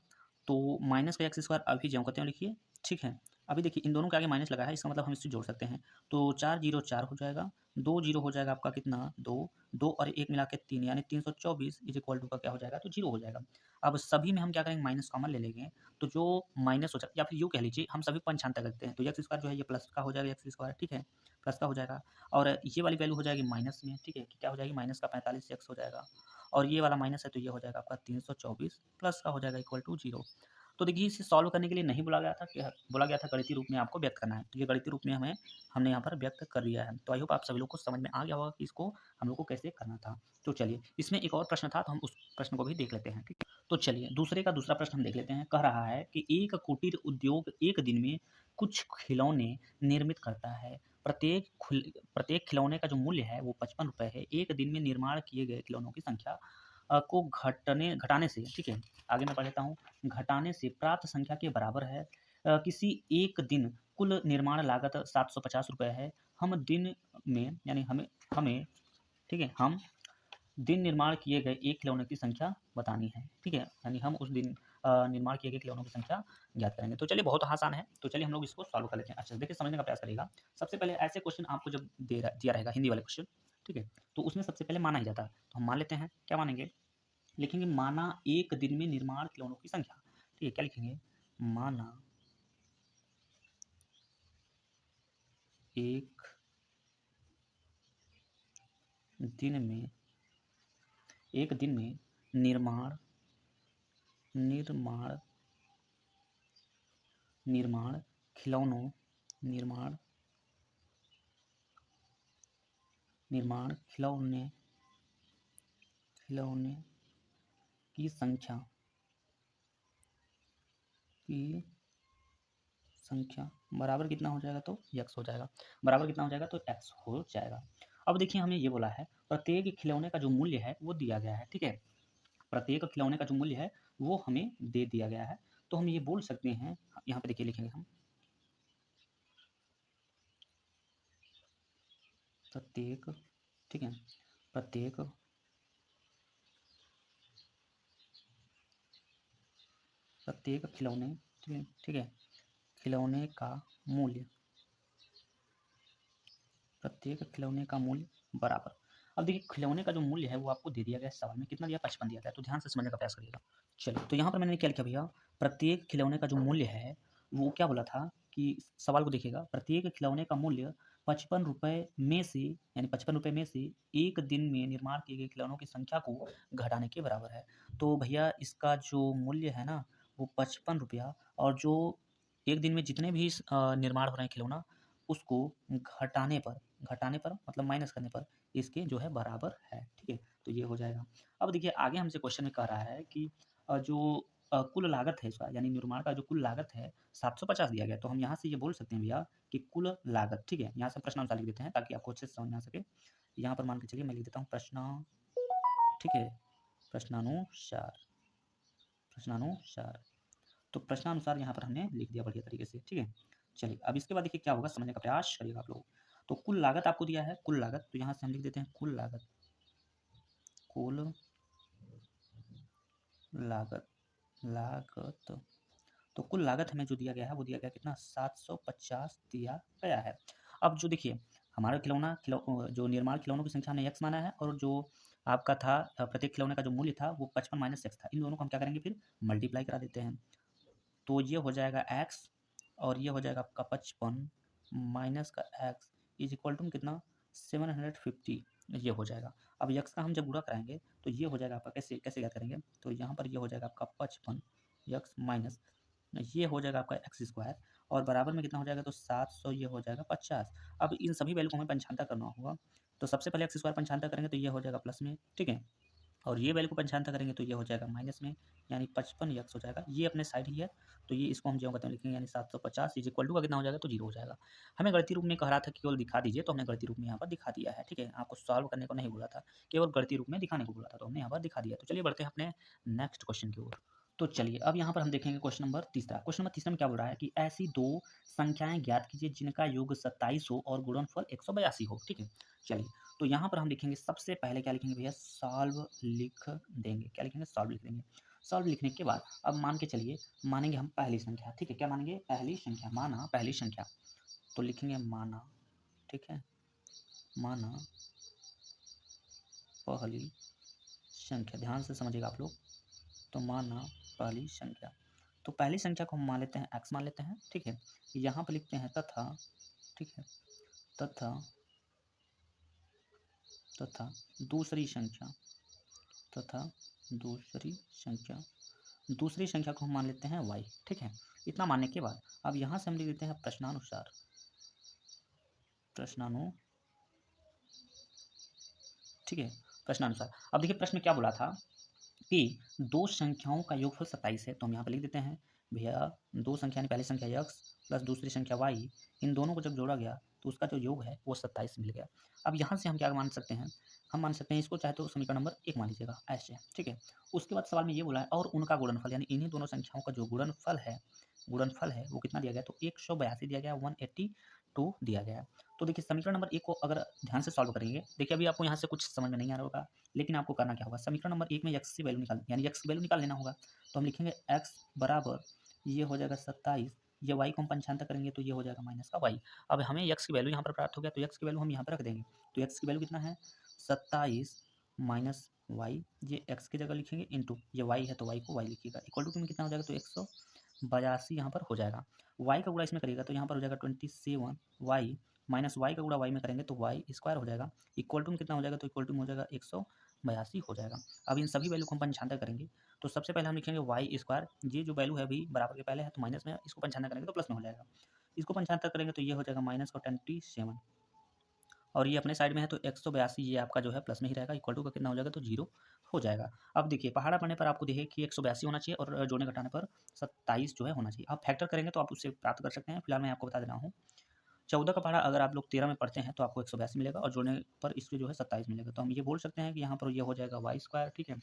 तो माइनस का एक्स स्क्वायर अभी ज्यों का त्यों लिखिए, ठीक है। अभी देखिए इन दोनों के आगे माइनस लगा है, इसका मतलब हम इससे जोड़ सकते हैं। तो 4 जीरो 4 हो जाएगा, 2 जीरो हो जाएगा आपका कितना 2, 2 और 1 मिला के 3 यानी 324 इज इक्वल टू का क्या हो जाएगा तो 0 हो जाएगा। अब सभी में हम क्या करेंगे, माइनस कॉमन ले लेंगे, तो जो माइनस हो जाएगा या फिर यूँ कह लीजिए हम सभी पंचांग तक रखते हैं तो एक्स स्क्वायर जो है ये प्लस का हो जाएगा एक्स स्क्वायर, ठीक है, प्लस का हो जाएगा। और ये वाली वैल्यू हो जाएगी माइनस में, ठीक है, कि क्या हो जाएगी माइनस का 45 एक्स हो जाएगा। और ये वाला माइनस है तो ये हो जाएगा आपका 324 प्लस का हो जाएगा इक्वल टू 0। तो देखिए इसे सॉल्व करने के लिए नहीं बोला गया था कि बोला गया था गणितीय रूप में आपको व्यक्त करना है, तो ये गणितीय रूप में हमने यहाँ पर व्यक्त कर दिया है। तो आई होप आप सभी लोग को समझ में आ गया होगा कि इसको हम लोग को कैसे करना था। तो चलिए इसमें एक और प्रश्न था तो हम उस प्रश्न को भी देख लेते हैं, ठीक है। तो चलिए दूसरे का दूसरा प्रश्न हम देख लेते हैं। कह रहा है कि एक कुटीर उद्योग एक दिन में कुछ खिलौने निर्मित करता है। प्रत्येक खिलौने का जो मूल्य है वो 55 रुपये है। एक दिन में निर्माण किए गए खिलौनों की संख्या को घटाने से, ठीक है, आगे मैं पढ़ लेता हूँ, घटाने से प्राप्त संख्या के बराबर है। किसी एक दिन कुल निर्माण लागत 750 रुपये है। हम दिन में यानी हमें हमें ठीक है, हम दिन निर्माण किए गए एक खिलौने की संख्या बतानी है, ठीक है, यानी हम उस दिन निर्माण किए गए खिलौनों की संख्या ज्ञात करेंगे। तो चलिए बहुत आसान है, तो चलिए हम लोग इसको सॉल्व कर लेते हैं। अच्छा देखिए समझने का प्रयास करिएगा। सबसे पहले ऐसे क्वेश्चन आपको जब दिया रहेगा हिंदी वाले क्वेश्चन, ठीक है, तो उसमें सबसे पहले माना ही जाता है। तो हम मान लेते हैं, क्या मानेंगे, लिखेंगे माना एक दिन में निर्माण खिलौनों की संख्या, ठीक है, क्या लिखेंगे, माना एक दिन में एक दिन में निर्माण निर्माण निर्माण खिलौनों निर्माण निर्माण खिलौने खिलौने की संख्या बराबर कितना हो जाएगा तो x हो जाएगा, बराबर कितना हो जाएगा तो x हो जाएगा। अब देखिए हमें ये बोला है प्रत्येक खिलौने का जो मूल्य है वो दिया गया है, ठीक है, प्रत्येक खिलौने का जो मूल्य है वो हमें दे दिया गया है। तो हम ये बोल सकते हैं, यहाँ पे देखिए लिखेंगे हम प्रत्येक, ठीक है, प्रत्येक प्रत्येक खिलौने, ठीक है, खिलौने का मूल्य, प्रत्येक खिलौने का मूल्य बराबर। अब देखिए खिलौने का जो मूल्य है वो आपको दे दिया गया है सवाल में, कितना दिया 55 दिया गया है, तो ध्यान से समझने का प्रयास करिएगा। चलिए तो यहाँ पर मैंने क्या लिखा भैया, प्रत्येक खिलौने का जो मूल्य है वो क्या बोला था कि सवाल को देखिएगा, प्रत्येक खिलौने का मूल्य 55 रुपये में से यानी 55 रुपये में से एक दिन में निर्माण किए गए खिलौनों की संख्या को घटाने के बराबर है। तो भैया इसका जो मूल्य है ना वो 55 रुपया, और जो एक दिन में जितने भी निर्माण हो रहे हैं खिलौना उसको घटाने पर मतलब माइनस करने पर इसके जो है बराबर है, ठीक है, तो ये हो जाएगा। अब देखिए आगे हमसे क्वेश्चन में कह रहा है कि जो कुल लागत है इसका यानी निर्माण का जो कुल लागत है 750 दिया गया, तो हम यहाँ से ये बोल सकते हैं भैया कि कुल लागत, ठीक है, यहाँ से प्रश्नानुसार लिख देते हैं ताकि आपको अच्छे से समझ में आ सके। यहाँ पर मान के चलिए मैं लिख देता हूँ प्रश्न, ठीक है, प्रश्नानुसार प्रश्नानुसार तो प्रश्नानुसार यहाँ पर हमने लिख दिया बढ़िया तरीके से, ठीक है। चलिए अब इसके बाद देखिए क्या होगा, समझने का प्रयास करिएगा आप लोग। तो कुल लागत आपको दिया है, कुल लागत, तो यहाँ से हम लिख देते हैं कुल लागत, कुल लागत लागत तो कुल लागत हमें जो दिया गया है वो दिया गया कितना 750 दिया गया है। अब जो देखिए हमारा जो निर्माण खिलौनों की संख्या हमने x माना है और जो आपका था प्रत्येक खिलौने का जो मूल्य था वो 55 माइनस एक्स था। इन दोनों को हम क्या करेंगे फिर मल्टीप्लाई करा देते हैं। तो ये हो जाएगा x और ये हो जाएगा आपका 55 माइनस का x इज इक्वल टू कितना 750 ये हो जाएगा। अब x का हम जब गुणा कराएंगे तो ये हो जाएगा आपका कैसे कैसे याद करेंगे तो यहाँ पर ये हो जाएगा आपका 55 x माइनस ये हो जाएगा आपका एक्स स्क्वायर और बराबर में कितना हो जाएगा तो 700 ये हो जाएगा 50। अब इन सभी वैल्यू को हमें पंचांतर करना होगा तो सबसे पहले एक्स स्क्वायर पंचांतर करेंगे तो ये हो जाएगा प्लस में, ठीक है। और ये वैल्यू को पंचांतर करेंगे तो ये हो जाएगा माइनस में, यानी 55 एक्स हो जाएगा। ये अपने साइड ही है तो ये इसको हम जो कहते हैं लिखेंगे यानी 750 इज इक्वल टू का कितना हो जाएगा तो 0 हो जाएगा। हमें गणितीय रूप में कह रहा था कि केवल दिखा दीजिए तो हमने गणितीय रूप में यहाँ पर दिखा दिया है, ठीक है। आपको सॉल्व करने को नहीं बोला था, केवल गणितीय रूप में दिखाने को बोला था तो हमने यहाँ पर दिखा दिया। तो चलिए बढ़ते हैं अपने नेक्स्ट क्वेश्चन की ओर। तो चलिए अब यहाँ पर हम देखेंगे क्वेश्चन नंबर तीसरा। क्वेश्चन नंबर तीसरा में क्या बोल रहा है कि ऐसी दो संख्याएं ज्ञात कीजिए जिनका योग 27 हो और गुणनफल 182 हो, ठीक है। चलिए तो यहाँ पर हम लिखेंगे सबसे पहले क्या लिखेंगे भैया सॉल्व लिख देंगे। क्या लिखेंगे सॉल्व लिख देंगे। सॉल्व लिखने के बाद अब मान के चलिए मानेंगे हम पहली संख्या, ठीक है। क्या मानेंगे पहली संख्या, माना पहली संख्या तो लिखेंगे माना, ठीक है, माना पहली संख्या। ध्यान से समझिएगा आप लोग। तो माना पहली संख्या तो पहली संख्या को हम मान लेते हैं x मान लेते हैं, ठीक है। यहाँ पर लिखते हैं तथा, ठीक है, तथा तथा दूसरी संख्या, तथा दूसरी संख्या, दूसरी संख्या को हम मान लेते हैं y, ठीक है। इतना मानने के बाद अब यहाँ से हम लिख देते हैं प्रश्नानुसार, प्रश्नानु, ठीक है, प्रश्नानुसार। अब देखिए प्रश्न में क्या बोला था कि दो संख्याओं का योगफल 27 है तो हम यहाँ पर लिख देते हैं भैया दो संख्या यानी पहली संख्या x प्लस दूसरी संख्या y, इन दोनों को जब जोड़ा गया तो उसका जो योग है वो 27 मिल गया। अब यहाँ से हम क्या मान सकते हैं, हम मान सकते हैं इसको चाहे तो समीकरण नंबर 1 मान लीजिएगा ऐसे, ठीक है। उसके बाद सवाल में ये बोला है और उनका गुणनफल यानी इन्हीं दोनों संख्याओं का जो गुणनफल है वो कितना दिया गया तो 182 दिया गया, 182 दिया गया। तो देखिए समीकरण नंबर 1 को अगर ध्यान से सॉल्व करेंगे, देखिए अभी आपको यहाँ से कुछ समझ में नहीं आ रहा होगा लेकिन आपको करना क्या होगा, समीकरण नंबर 1 में x की वैल्यू निकाल यानी x की वैल्यू निकाल लेना होगा। तो हम लिखेंगे x बराबर ये हो जाएगा 27, ये y को हम पंचांतर करेंगे तो ये हो जाएगा माइनस का y। अब हमें x की वैल्यू यहाँ पर प्राप्त हो गया तो x की वैल्यू हम यहाँ पर रख देंगे। तो x की वैल्यू कितना है 27 माइनस वाई, ये x की जगह लिखेंगे इंटू ये y है तो y को y लिखिएगा इक्वल टू में कितना हो जाएगा तो 182 यहाँ पर हो जाएगा। y का गुणा इसमें करिएगा तो यहाँ पर हो जाएगा 27y माइनस वाई का गुणा वाई में करेंगे तो वाई स्क्वायर हो जाएगा इक्वल टू में कितना हो जाएगा तो इक्वल टू में हो जाएगा 182 हो जाएगा। अब इन सभी वैल्यू को हम पंचांतर करेंगे तो सबसे पहले हम लिखेंगे वाई स्क्वायर, ये जो वैल्यू है अभी बराबर के पहले है तो माइनस में, इसको पंचांतर करेंगे तो प्लस में हो जाएगा। इसको पंचांतर करेंगे तो ये हो जाएगा माइनस का 27 और ये अपने साइड में है तो 182 ये आपका जो है प्लस में ही रहेगा इक्वल टू का कितना हो जाएगा तो 0 हो जाएगा। अब देखिए पहाड़ा पढ़ने पर आपको देखिए कि 182 होना चाहिए और जोड़ने घटाने पर 27 जो है होना चाहिए। आप फैक्टर करेंगे तो आप उससे प्राप्त कर सकते हैं। फिलहाल मैं आपको बता दे रहा हूँ 14 का पहाड़ा अगर आप लोग 13 में पढ़ते हैं तो आपको 182 मिलेगा और जोड़ने पर इसके जो है 27 मिलेगा। तो हम ये बोल सकते हैं कि यहाँ पर ये हो जाएगा वाई स्क्वायर, ठीक है,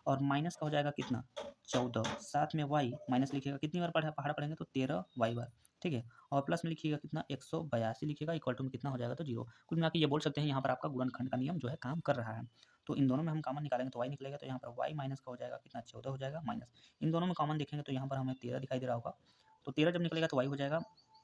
और माइनस का हो जाएगा कितना 14, साथ में वाई माइनस लिखिएगा कितनी बार पहाड़ा पढ़ेंगे तो 13 वाई बार, ठीक है, और प्लस में लिखिएगा कितना 182 लिखिएगा इक्वल टू में कितना हो जाएगा तो 0। कुल मिला के ये बोल सकते हैं यहाँ पर आपका गुणनखंड का नियम जो है काम कर रहा है। तो इन दोनों में हम कॉमन निकालेंगे तो वाई निकलेगा तो यहाँ पर वाई माइनस का हो जाएगा कितना 14 हो जाएगा माइनस, इन दोनों में कॉमन देखेंगे तो यहाँ पर हमें 13 दिखाई दे रहा होगा तो 13 जब निकलेगा तो वाई हो जाएगा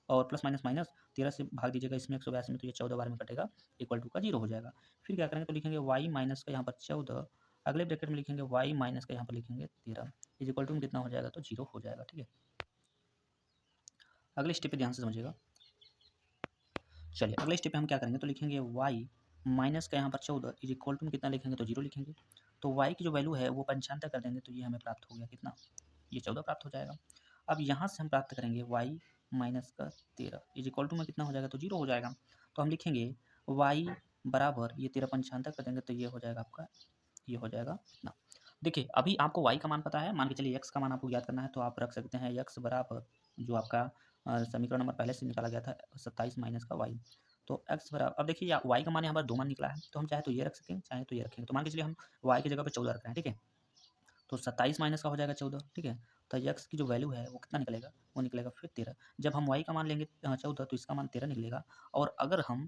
और प्लस माइनस माइनस 13 से भाग दीजिएगा इसमें 182 में तो ये 14 बार में कटेगा इक्वल टू का 0 हो जाएगा। फिर क्या करेंगे तो लिखेंगे वाई माइनस का यहाँ पर 14, अगले ब्रैकेट में लिखेंगे वाई माइनस का यहाँ पर लिखेंगे 13 इज इक्वल टू में कितना हो जाएगा तो 0 हो जाएगा, ठीक है। अगले स्टेप पे ध्यान से समझिएगा। चलिए अगले स्टेप पे हम क्या करेंगे तो लिखेंगे वाई माइनस का यहाँ पर 14 इज इक्वल टू में कितना लिखेंगे तो 0 लिखेंगे। तो वाई की जो वैल्यू है वो पंचांतर कर देंगे तो ये हमें प्राप्त हो गया कितना, ये 14 प्राप्त हो जाएगा। अब यहाँ से हम प्राप्त करेंगे वाई माइनस का 13 इज इक्वल टू में कितना हो जाएगा तो 0 हो जाएगा। तो हम लिखेंगे वाई बराबर ये 13 पंचांतर कर देंगे तो ये हो जाएगा आपका, ये हो जाएगा इतना। देखिए अभी आपको y का मान पता है, मान के चलिए x का मान आपको याद करना है तो आप रख सकते हैं x बराबर जो आपका समीकरण नंबर पहले से निकाला गया था 27 माइनस का y। तो x बराबर अब देखिए y का मान यहाँ पर 2 मान निकला है तो हम चाहे तो ये रख सकेंगे चाहे तो ये रखेंगे। तो मान के चलिए हम y की जगह पर 14 रख रहे हैं, ठीक है, तो 27 माइनस का हो जाएगा 14, ठीक है। तो x की जो वैल्यू है वो कितना निकलेगा, वो निकलेगा फिर 13। जब हम y का मान लेंगे 14 तो इसका मान 13 निकलेगा और अगर हम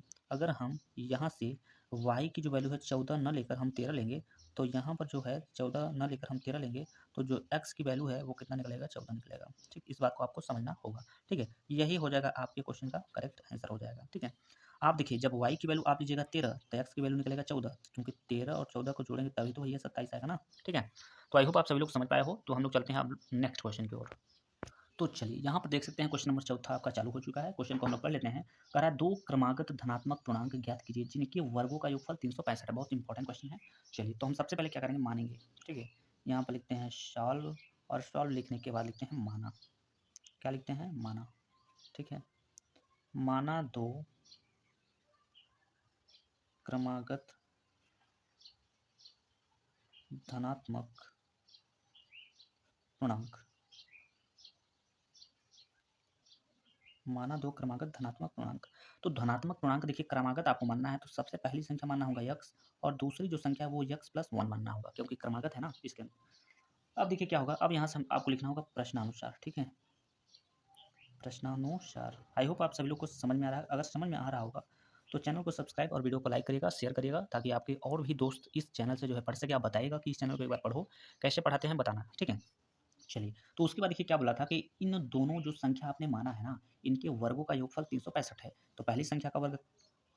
यहाँ से y की जो वैल्यू है 14 न लेकर हम 13 लेंगे तो यहाँ पर जो है 14 ना लेकर हम 13 लेंगे, तो जो x की वैल्यू है वो कितना निकलेगा, 14 निकलेगा। ठीक, इस बात को आपको समझना होगा। ठीक है, यही हो जाएगा आपके क्वेश्चन का करेक्ट आंसर हो जाएगा। ठीक है, आप देखिए जब y की वैल्यू आप लीजिएगा 13 तो x की वैल्यू निकलेगा 14, क्योंकि 13 और 14 को जोड़ेंगे तभी तो भैया 27 आएगा ना। ठीक है, तो आई होप आप सभी लोग समझ पाए हो। तो हम लोग चलते हैं अब नेक्स्ट क्वेश्चन की ओर। तो चलिए यहाँ पर देख सकते हैं क्वेश्चन नंबर चौथा आपका चालू हो चुका है। क्वेश्चन को हम लोग पढ़ लेते हैं। कह रहा है दो क्रमागत धनात्मक पूर्णांक ज्ञात कीजिए जिनके वर्गों का योगफल 365 है। बहुत इंपॉर्टेंट क्वेश्चन है। चलिए तो हम सबसे पहले क्या करेंगे, मानेंगे। ठीक है, यहाँ पर लिखते हैं सॉल्व, और सॉल्व लिखने के बाद लिखते हैं माना। क्या लिखते हैं, माना। ठीक है, माना दो क्रमागत धनात्मक पूर्णांक, माना दो क्रमागत धनात्मक पूर्णांक। तो धनात्मक पूर्णांक देखिए क्रमागत आपको मानना है तो सबसे पहली संख्या मानना होगा x, और दूसरी जो संख्या है वो x प्लस 1 मानना होगा, क्योंकि क्रमागत है ना इसके अंदर। अब देखिए क्या होगा, अब यहाँ से आपको लिखना होगा प्रश्नानुसार। ठीक है, प्रश्नानुसार। आई होप आप सभी लोग को समझ में आ रहा है। अगर समझ में आ रहा होगा तो चैनल को सब्सक्राइब और वीडियो को लाइक करिएगा, शेयर करिएगा, ताकि आपके और भी दोस्त इस चैनल से जो है पढ़ सके। आप बताइएगा कि इस चैनल को एक बार पढ़ो, कैसे पढ़ाते हैं बताना। ठीक है, चलिए तो उसके बाद देखिए क्या बोला था कि इन दोनों जो संख्या आपने माना है ना, इनके वर्गों का योगफल 365 है। तो पहली संख्या का वर्ग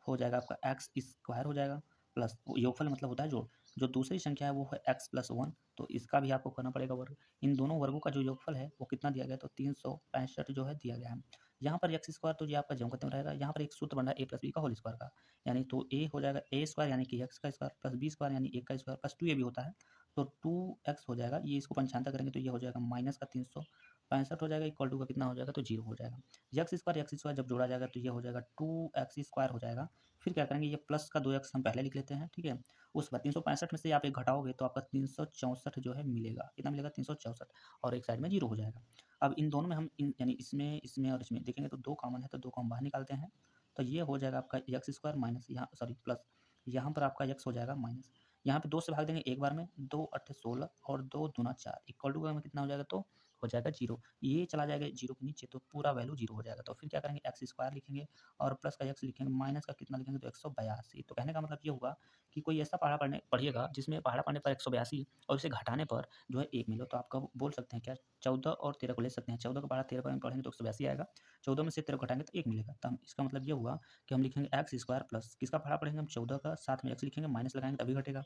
हो जाएगा आपका एक्स स्क्वायर हो जाएगा, प्लस योगफल मतलब होता है जोड़। जो दूसरी संख्या है वो है एक्स प्लस 1, तो इसका भी आपको करना पड़ेगा वर्ग। इन दोनों वर्गों का जो योगफल है वो कितना दिया गया, तो 365 जो है दिया गया है। यहाँ पर एक्स स्क्वायर तो ये आपका ज्यों खत्म रहेगा। यहाँ पर एक सूत्र बन रहा है ए प्लस बी का होल स्क्वायर का, यानी तो ए हो जाएगा ए स्क्वायर यानी कि एक्स का स्क्वायर, प्लस बी स्क्वायर यानी एक का स्क्वायर, प्लस 2 ए भी होता है तो 2x हो जाएगा। ये इसको पंचांतर करेंगे तो ये हो जाएगा माइनस का 365 हो जाएगा, इक्वल टू का कितना हो जाएगा, तो 0 हो जाएगा। एक्स स्क्वायर जब जोड़ा जाएगा तो ये हो जाएगा 2x स्क्वायर हो जाएगा। फिर क्या करेंगे, ये प्लस का 2x हम पहले लिख लेते हैं। ठीक है, उस बाद 365 में से आप एक घटाओगे तो आपका 364 जो है मिलेगा। कितना मिलेगा, 364, और एक साइड में 0 हो जाएगा। अब इन दोनों में हम यानी इसमें इसमें और इसमें देखेंगे तो 2 कॉमन है, तो 2 को हम बाहर निकालते हैं। तो ये हो जाएगा आपका एक्स स्क्वायर माइनस यहाँ सॉरी प्लस, यहाँ पर आपका x हो जाएगा माइनस, यहाँ पे 2 से भाग देंगे एक बार में, 2 8 16 और 2 दूना 4 इक्वल टू में कितना हो जाएगा, तो हो जाएगा 0। ये चला जाएगा 0 के नीचे तो पूरा वैल्यू 0 हो जाएगा। तो फिर क्या करेंगे, एक्स स्क्वायर लिखेंगे और प्लस का एक्स लिखेंगे, माइनस का कितना लिखेंगे, तो 182। तो कहने का मतलब ये होगा कि कोई ऐसा पहाड़ा पढ़िएगा जिसमें पहाड़ा पढ़ने पर 182 और इसे घटाने पर जो है 1 मिलो, तो आपका बोल सकते हैं क्या, 14 और 13 को ले सकते हैं। 14 का पहाड़ा 13 पर पढ़ेंगे तो 182 आएगा, 14 में से 13 घटाएंगे तो 1 मिलेगा। तो इसका मतलब ये हुआ कि हम लिखेंगे एक्स स्क्वायर प्लस किसका पहाड़ा पढ़ेंगे हम, 14 का, साथ में एक्स लिखेंगे, माइनस लगाएंगे तभी घटेगा।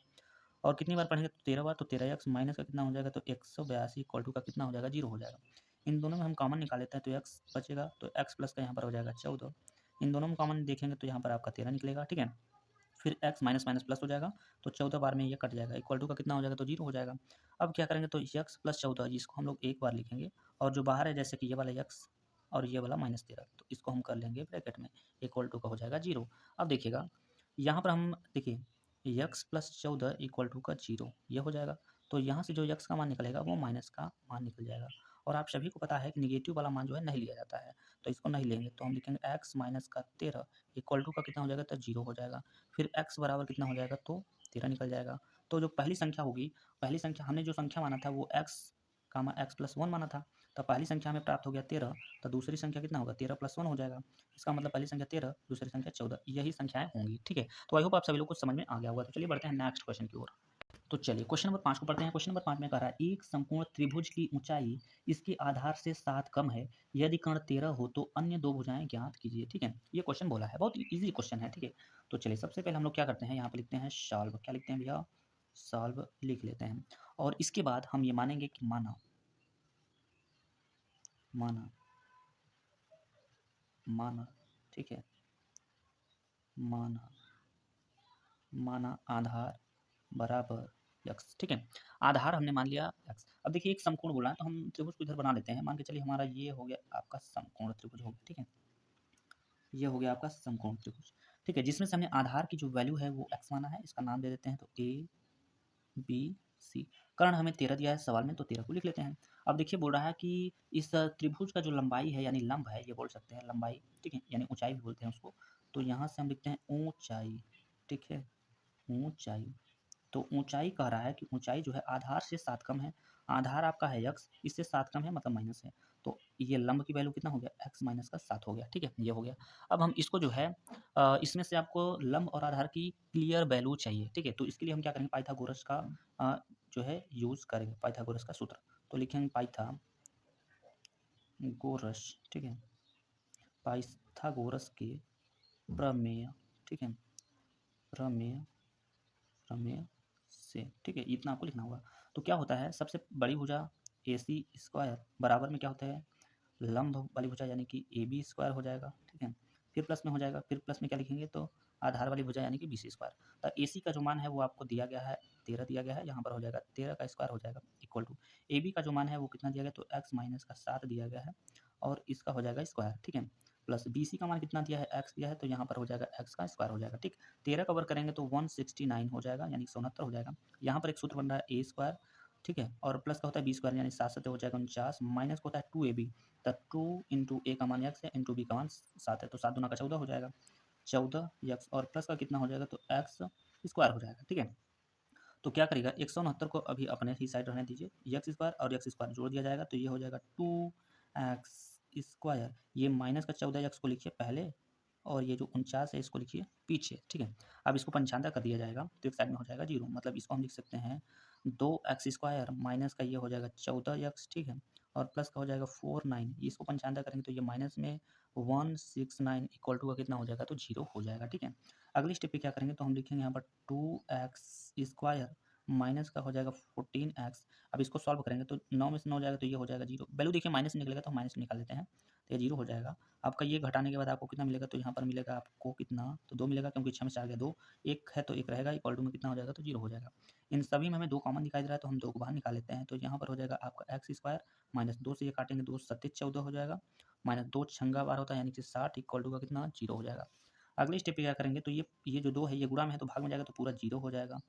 और कितनी बार पढ़ेंगे, तो 13 बार, तो 13x माइनस का कितना हो जाएगा, तो 182 इक्वल टू का कितना हो जाएगा, 0 हो जाएगा। इन दोनों में हम कॉमन निकाल लेते हैं तो x बचेगा, तो x प्लस का यहाँ पर हो जाएगा 14। इन दोनों में कॉमन देखेंगे तो यहाँ पर आपका 13 निकलेगा। ठीक है, फिर x माइनस माइनस प्लस हो जाएगा, तो 14 बार में ये कट जाएगा, इक्वल टू का कितना हो जाएगा, तो 0 हो जाएगा। अब क्या करेंगे, तो x प्लस 14 जिसको हम लोग एक बार लिखेंगे, और जो बाहर है जैसे कि ये वाला x और ये वाला -13, तो इसको हम कर लेंगे ब्रैकेट में, इक्वल टू का हो जाएगा 0। अब देखिएगा यहाँ पर हम देखिए x प्लस 14 इक्वल टू का 0 ये हो जाएगा। तो यहाँ से जो x का मान निकलेगा वो माइनस का मान निकल जाएगा। और आप सभी को पता है कि निगेटिव वाला मान जो है नहीं लिया जाता है, तो इसको नहीं लेंगे, तो हम लिखेंगे x माइनस का 13 इक्वल टू का कितना हो जाएगा, तो 0 हो जाएगा। फिर x बराबर कितना हो जाएगा, तो 13 निकल जाएगा। तो जो पहली संख्या होगी, पहली संख्या हमने जो संख्या माना था वो x एक्स प्लस 1 माना था, तो पहली संख्या हमें प्राप्त हो गया 13, तो दूसरी संख्या कितना होगा, 13 प्लस 1 हो जाएगा। इसका मतलब पहली संख्या 13, दूसरी संख्या 14, यही संख्याएं होंगी। ठीक है, तो आई होप आप सभी लोग को समझ में आ गया होगा। तो चलिए बढ़ते हैं नेक्स्ट क्वेश्चन की ओर। तो चलिए क्वेश्चन नंबर 5 को पढ़ते हैं। क्वेश्चन नंबर 5 में कह रहा है एक समकोण त्रिभुज की ऊंचाई इसके आधार से 7 कम है, यदि कर्ण 13 हो तो अन्य दो भुजाएं ज्ञात कीजिए। ठीक है, ये क्वेश्चन बोला है, बहुत इजी क्वेश्चन है। ठीक है, तो चलिए सबसे पहले हम लोग क्या करते हैं, यहाँ पे लिखते हैं सॉल्व। क्या लिखते हैं भैया, सॉल्व लिख लेते हैं। और इसके बाद हम ये मानेंगे कि माना माना माना ठीक है, माना माना आधार बराबर x। ठीक है, आधार हमने मान लिया x। अब देखिए एक समकोण बोला है तो हम त्रिभुज को इधर बना लेते हैं। मान के चलिए हमारा ये हो गया आपका समकोण त्रिभुज हो गया। ठीक है, ये हो गया आपका समकोण त्रिभुज। ठीक है, जिसमें से हमने आधार की जो वैल्यू है वो x माना है, इसका नाम दे देते हैं तो a b c। कर्ण हमें 13 दिया है सवाल में, तो 13 को लिख लेते हैं। अब देखिए बोल रहा है कि इस त्रिभुज का जो लंबाई है यानी लंब है, ये बोल सकते हैं लंबाई। ठीक है, यानी ऊंचाई भी बोलते हैं उसको। तो यहाँ से हम लिखते हैं ऊंचाई। ठीक है, ऊंचाई। तो ऊंचाई कह रहा है कि ऊंचाई जो है आधार से 7 कम है। आधार आपका है x, इससे 7 कम है मतलब माइनस है। तो ये लंब की वैल्यू कितना हो गया, x माइनस का 7 हो गया, ठीक है, ये हो गया। अब हम इसको जो है इसमें से आपको लंब और आधार की क्लियर वैल्यू चाहिए, ठीक है, तो इसके लिए हम क्या करेंगे, पाइथागोरस का जो है यूज़ करेंगे, पाइथागोरस का सूत्र। तो लिखेंगे पाइथागोरस, ठीक है, पाइथागोरस के प्रमेय, ठीक है, प्रमेय प्रमेय से, ठीक है, इतना आपको लिखना होगा। तो क्या होता है, सबसे बड़ी भुजा AC स्क्वायर बराबर में क्या होता है, लंब वाली भुजा यानी कि AB स्क्वायर हो जाएगा, ठीक है, फिर प्लस में हो जाएगा, फिर प्लस में क्या लिखेंगे, तो आधार वाली भुजा यानी कि BC स्क्वायर। तो AC का जो मान है वो आपको दिया गया है 13 दिया गया है, यहाँ पर हो जाएगा 13 का स्क्वायर हो जाएगा इक्वल टू AB का जो मान है वो कितना दिया गया, तो x माइनस का 7 दिया गया है और इसका हो जाएगा स्क्वायर, ठीक है, प्लस BC का मान कितना दिया है, x दिया है, तो यहाँ पर हो जाएगा x का स्क्वायर हो जाएगा, ठीक। 13 का वर्ग करेंगे तो 169 हो जाएगा यानी 169 हो जाएगा। यहाँ पर एक सूत्र बन रहा है A स्क्वायर, ठीक है, और प्लस का होता है B स्क्वायर यानी 7 7 हो जाएगा 49, माइनस का होता है 2AB, तो 2 इंटू A का मान x है इंटू B का मान 7 है, तो 7 दूना का 14 हो जाएगा, 14 x और प्लस का कितना हो जाएगा, तो x स्क्वायर हो जाएगा, ठीक है। तो क्या करेगा, 169 को अभी अपने ही साइड रहने दीजिए, एक्स स्क्वायर और एक्स स्क्वायर जोड़ दिया जाएगा, तो ये हो जाएगा 2x स्क्वायर, ये माइनस का 14x को लिखिए पहले और ये जो 49 है इसको लिखिए पीछे, ठीक है। अब इसको 95 कर दिया जाएगा तो एक साइड में हो जाएगा 0, मतलब इसको हम लिख सकते हैं 2x स्क्वायर माइनस का ये हो जाएगा 14x, ठीक है, और प्लस का हो जाएगा 49, इसको 95 करेंगे तो ये माइनस में 169 इक्वल टू का कितना हो जाएगा, तो 0 हो जाएगा, ठीक है। अगली स्टेप पे क्या करेंगे, तो हम लिखेंगे यहाँ पर 2x स्क्वायर माइनस का हो जाएगा 14x। अब इसको सॉल्व करेंगे तो 9 में से 9 जाएगा तो ये हो जाएगा 0, वैल्यू देखिए माइनस निकलेगा तो हम माइनस निकाल देते हैं, तो ये 0 हो जाएगा। आपका ये घटाने के बाद आपको कितना मिलेगा, तो यहाँ पर मिलेगा आपको कितना, तो 2 मिलेगा क्योंकि 6 में 4 गया 2, एक है तो एक रहेगा, इक्वल टू में कितना हो जाएगा, तो 0 हो जाएगा। इन सभी में हमें 2 कॉमन दिखाई दे रहा है तो हम 2 को बाहर निकाल लेते हैं, तो यहाँ पर हो जाएगा आपका एक्स स्क्वायर माइनस 2 से ये काटेंगे 2 सत्ते 14 हो जाएगा, माइनस 2 छंगा 12 होता है यानी कि 60 इक्वल टू का कितना 0 हो जाएगा। अगले स्टेप पे क्या करेंगे, तो ये जो 2 है ये गुणा में है तो भाग में जाएगा तो पूरा 0 हो जाएगा,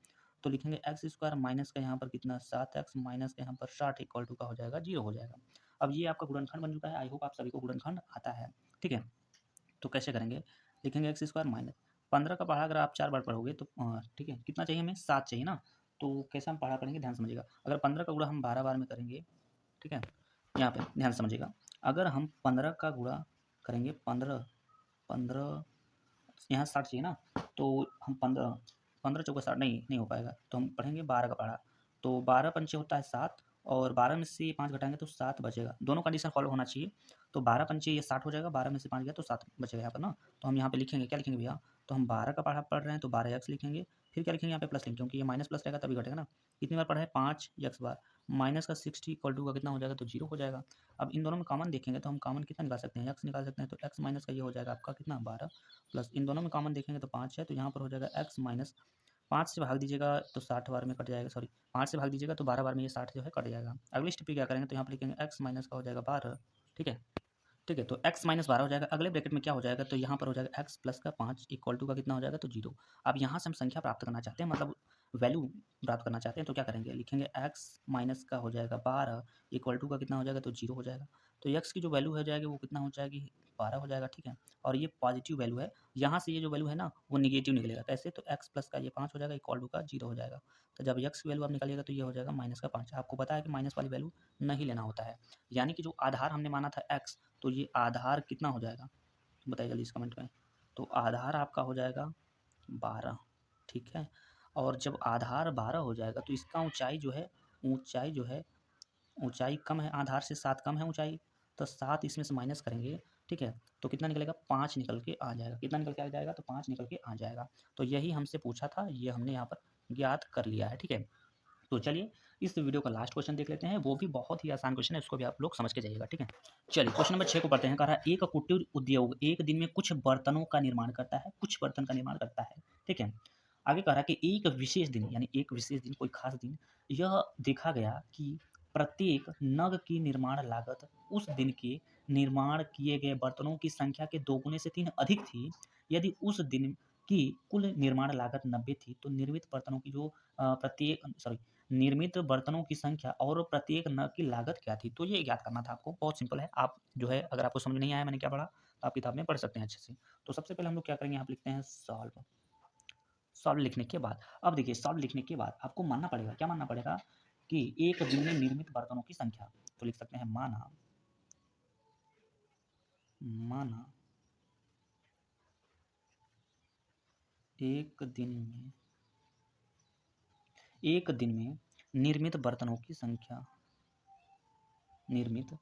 तो लिखेंगे एक्स स्क्वायर माइनस का यहाँ पर कितना 7x माइनस का यहाँ पर 60 इक्वल टू का हो जाएगा 0 हो जाएगा। अब ये आपका गुणनखंड बन चुका है, आई होप आप सभी को गुणनखंड आता है, ठीक है। तो कैसे करेंगे, लिखेंगे एक्स स्क्वायर माइनस 15 का पढ़ा अगर आप 4 बार पढ़ोगे तो ठीक है, कितना चाहिए हमें 7 चाहिए ना, तो कैसे हम पढ़ा करेंगे ध्यान समझिएगा। अगर 15 का गुणा हम 12 बार में करेंगे, ठीक है, यहाँ पे ध्यान समझिएगा, अगर हम 15 का गुणा करेंगे 15 15 यहाँ 60 चाहिए ना, तो हम 15 15 चौका 60 नहीं हो पाएगा, तो हम पढ़ेंगे 12 का पढ़ा, तो 12 पंचे होता है 7 और 12 में से 5 घटाएंगे तो 7 बचेगा, दोनों कंडीशन फॉलो होना चाहिए, तो 12 पंचे ये 60 हो जाएगा, 12 में से 5 गया तो 7 बचेगा यहाँ पर ना, तो हम यहाँ पे लिखेंगे क्या लिखेंगे भैया, तो हम 12 का पढ़ा पढ़ रहे हैं तो 12x लिखेंगे, फिर क्या लिखेंगे यहाँ पे प्लस लिखेंगे क्योंकि ये माइनस प्लस रहेगा तभी घटेगा ना, कितनी बार पढ़ा है 5x बार, माइनस का 60 इक्वल टू का कितना हो जाएगा, तो 0 हो जाएगा। अब इन दोनों में कॉमन देखेंगे तो हम कॉमन कितना निकाल सकते हैं, x निकाल सकते हैं, तो x माइनस का ये हो जाएगा आपका कितना 12 प्लस इन दोनों में कॉमन देखेंगे तो 5 है, तो यहाँ पर हो जाएगा x माइनस 5 से भाग दीजिएगा तो 60 बार में कट जाएगा, सॉरी 5 से भाग दीजिएगा तो 12 बार में ये 60 जो है कट जाएगा। अगली स्टेप पे क्या करेंगे, तो यहाँ पर लिखेंगे x माइनस का हो जाएगा 12, ठीक है, ठीक है, तो x माइनस 12 हो जाएगा। अगले ब्रैकेट में क्या हो जाएगा, तो यहाँ पर हो जाएगा x प्लस का 5 इक्वल टू का कितना हो जाएगा, तो 0। अब यहाँ से हम संख्या प्राप्त करना चाहते हैं, मतलब वैल्यू प्राप्त करना चाहते हैं, तो क्या करेंगे, लिखेंगे x माइनस का हो जाएगा 12 इक्वल टू का कितना हो जाएगा, तो 0 हो जाएगा। तो x की जो वैल्यू हो जाएगी वो कितना हो जाएगी, 12 हो जाएगा, ठीक है, और ये पॉजिटिव वैल्यू है, यहाँ से ये जो वैल्यू है ना वो निगेटिव निकलेगा, कैसे, तो x प्लस का ये 5 हो जाएगा इक्वल टू का 0 हो जाएगा। तो जब x की वैल्यू आप निकालिएगा तो ये हो जाएगा माइनस का 5, आपको पता है कि माइनस वाली वैल्यू नहीं लेना होता है, यानी कि जो आधार हमने माना था x, तो ये आधार कितना हो जाएगा, बताइए जल्दी इस कमेंट में, तो आधार आपका हो जाएगा 12, ठीक है, और जब आधार 12 हो जाएगा तो इसका ऊंचाई जो है, ऊंचाई जो है, ऊंचाई कम है आधार से, 7 कम है ऊंचाई, तो 7 इसमें से माइनस करेंगे, ठीक है, तो कितना निकलेगा 5 निकल के आ जाएगा, कितना निकल के आ जाएगा, तो 5 निकल के आ जाएगा। तो यही हमसे पूछा था, ये हमने यहाँ पर ज्ञात कर लिया है, ठीक है। तो चलिए इस वीडियो का लास्ट क्वेश्चन देख लेते हैं, वो भी बहुत ही आसान क्वेश्चन है, इसको भी आप लोग समझ के जाइएगा, ठीक है। चलिए क्वेश्चन नंबर 6 को पढ़ते हैं। कह रहा है एक कुटीर उद्योग एक दिन में कुछ बर्तनों का निर्माण करता है, कुछ बर्तन का निर्माण करता है, ठीक है। आगे कह रहा है कि एक विशेष दिन, यानी एक विशेष दिन कोई खास दिन, यह देखा गया कि प्रत्येक नग की निर्माण लागत उस दिन के निर्माण किए गए बर्तनों की संख्या के 2 गुने से 3 अधिक थी। यदि उस दिन की कुल निर्माण लागत 90 थी तो निर्मित बर्तनों की जो प्रत्येक सॉरी निर्मित बर्तनों की संख्या और प्रत्येक नग की लागत क्या थी, तो ये ज्ञात करना था आपको, बहुत सिंपल है। आप जो है अगर आपको समझ नहीं आया मैंने क्या पढ़ा तो आप किताब में पढ़ सकते हैं अच्छे से। तो सबसे पहले हम लोग क्या करेंगे, यहाँ पे लिखते हैं सॉल्व। सॉल्व लिखने के बाद अब देखिए, सॉल्व लिखने के बाद आपको मानना पड़ेगा, क्या मानना पड़ेगा, कि एक दिन में निर्मित बर्तनों की संख्या, तो लिख सकते हैं माना माना एक दिन में निर्मित बर्तनों की संख्या, निर्मित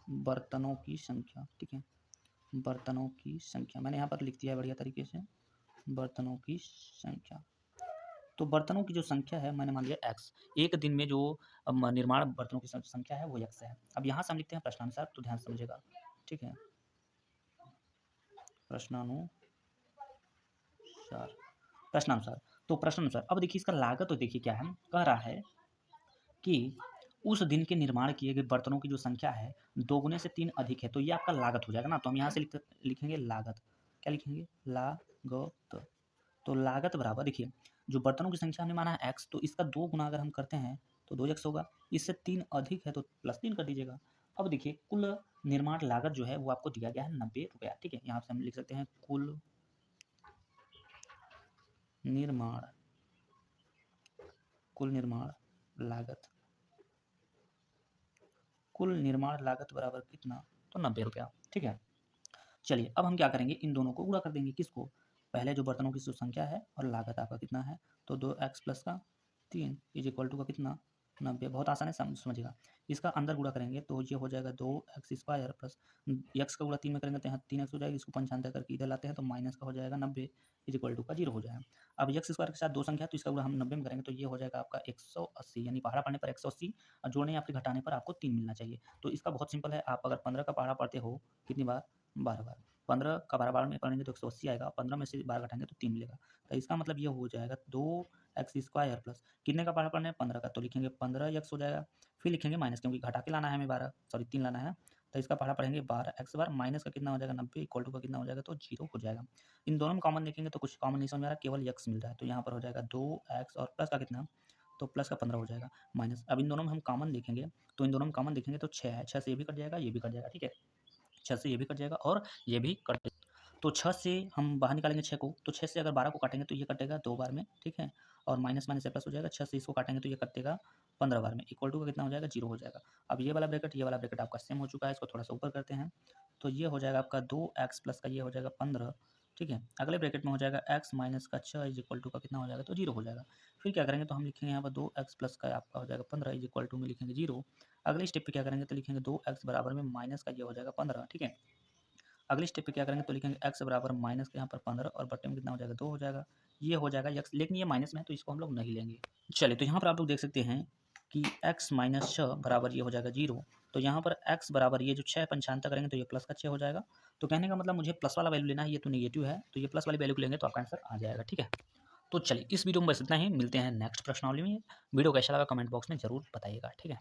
बर्तनों की संख्या, ठीक है, बर्तनों की संख्या मैंने यहाँ पर लिख दिया है बढ़िया तरीके से, बर्तनों की संख्या। तो बर्तनों की जो संख्या है मैंने मान लिया x, एक दिन में जो निर्माण बर्तनों की संख्या है वो x है। अब यहाँ से हम लिखते हैं प्रश्नानुसार, तो ध्यान से समझिएगा, ठीक है, प्रश्नानुसार। तो प्रश्नानुसार अब देखिए इसका लागत, तो देखिए क्या है, कह रहा है कि उस दिन के निर्माण किए गए बर्तनों की जो संख्या है 2 गुने से 3 अधिक है, तो ये आपका लागत हो जाएगा ना। तो हम यहाँ से लिखेंगे लागत, क्या लिखेंगे, लागत। तो लागत बराबर, देखिए जो बर्तनों की संख्या हमने माना है x, तो इसका 2 गुना अगर हम करते हैं तो 2x होगा, इससे 3 अधिक है तो +3 कर दीजिएगा। अब देखिए कुल निर्माण लागत जो है वो आपको दिया गया है 90 रुपया, ठीक है, यहाँ से हम लिख सकते हैं कुल निर्माण लागत, कुल निर्माण लागत बराबर कितना, तो 90 रुपया, ठीक है। चलिए अब हम क्या करेंगे, इन दोनों को गुणा कर देंगे, किसको, पहले जो बर्तनों की जो संख्या है और लागत आपका कितना है, तो 2x प्लस का 3 इज इक्वल टू का कितना, 90। बहुत आसान है, समझिएगा। इसका अंदर गुणा करेंगे तो ये हो जाएगा 2x² प्लस x का गुणा 3 में करेंगे तो यहाँ 3x हो जाएगा, इसको 95 करके इधर लाते हैं तो माइनस का हो जाएगा 90 इज इक्वल टू का 0 हो जाएगा। अब x² के साथ दो संख्या, तो इसका गुणा हम 90 में करेंगे तो ये हो जाएगा आपका 180, यानी पहाड़ा पढ़ने पर 180 और जोड़ने या फिर घटाने पर आपको 3 मिलना चाहिए। तो इसका बहुत सिंपल है, आप अगर 15 का पहाड़ा पढ़ते हो कितनी बार, 12 बार, 15 का 12 में पढ़ेंगे तो 180 आएगा, 15 में से 12 घटाएंगे तो 3 मिलेगा। तो इसका मतलब ये हो जाएगा 2x² प्लस कितने का पहाड़ा पढ़ना है, 15 का, तो लिखेंगे 15x हो जाएगा, फिर लिखेंगे माइनस, क्योंकि घटा के लाना है हमें 3 लाना है, तो इसका पहाड़ा पढ़ेंगे 12x बार, माइनस का कितना हो जाएगा 90 इक्वल टू का कितना हो जाएगा, तो 0 हो जाएगा। इन दोनों में कॉमन देखेंगे तो कुछ कॉमन नहीं समझ में आ रहा, केवल x मिल रहा है, तो यहाँ पर हो जाएगा 2x और प्लस का कितना, तो प्लस का 15 हो जाएगा, माइनस। अब इन दोनों में हम कॉमन देखेंगे, तो इन दोनों में कॉमन देखेंगे तो 6 है, 6 से ये भी कट जाएगा, ये भी कट जाएगा, ठीक है, 6 से ये भी कट जाएगा और ये भी कट जाएगा। तो 6 से हम बाहर निकालेंगे 6 को, तो 6 से अगर 12 को काटेंगे तो ये कटेगा 2 बार में, ठीक है, और माइनस माइनस से प्लस हो जाएगा, 6 से इसको काटेंगे तो ये कटेगा 15 बार में, इक्वल टू का कितना हो जाएगा, 0 हो जाएगा। अब ये वाला ब्रैकेट आपका सेम हो चुका है, इसको थोड़ा सा ऊपर करते हैं, तो ये हो जाएगा आपका 2x प्लस का ये हो जाएगा 15, ठीक है। अगले ब्रैकेट में हो जाएगा x माइनस का 6 इज इक्वल टू का कितना हो जाएगा, तो 0 हो जाएगा। फिर क्या करेंगे, तो हम लिखेंगे यहाँ पर 2x प्लस का आपका हो जाएगा 15 इज इक्वल टू में लिखेंगे 0। अगले स्टेप पे क्या करेंगे, तो लिखेंगे 2x बराबर में माइनस का ये हो जाएगा 15, ठीक है। अगले स्टेप पे क्या करेंगे, तो लिखेंगे x बराबर माइनस के यहाँ पर 15 और बट्टे में कितना हो जाएगा 2 हो जाएगा, ये हो जाएगा x, लेकिन ये माइनस में है तो इसको हम लोग नहीं लेंगे। चलिए तो यहाँ पर आप लोग देख सकते हैं कि x माइनस 6 बराबर ये हो जाएगा 0, तो यहाँ पर x बराबर ये जो 6 पंचांतर करेंगे तो ये प्लस का 6 हो जाएगा। तो कहने का मतलब मुझे प्लस वाला वैल्यू लेना है, ये तो नेगेटिव है, तो ये प्लस वाली वैल्यू को लेंगे तो आपका आंसर आ जाएगा, ठीक है। तो चलिए इस वीडियो में बस इतना ही, मिलते हैं नेक्स्ट प्रश्नावली में। वीडियो कैसा लगा कमेंट बॉक्स में जरूर बताइएगा, ठीक है।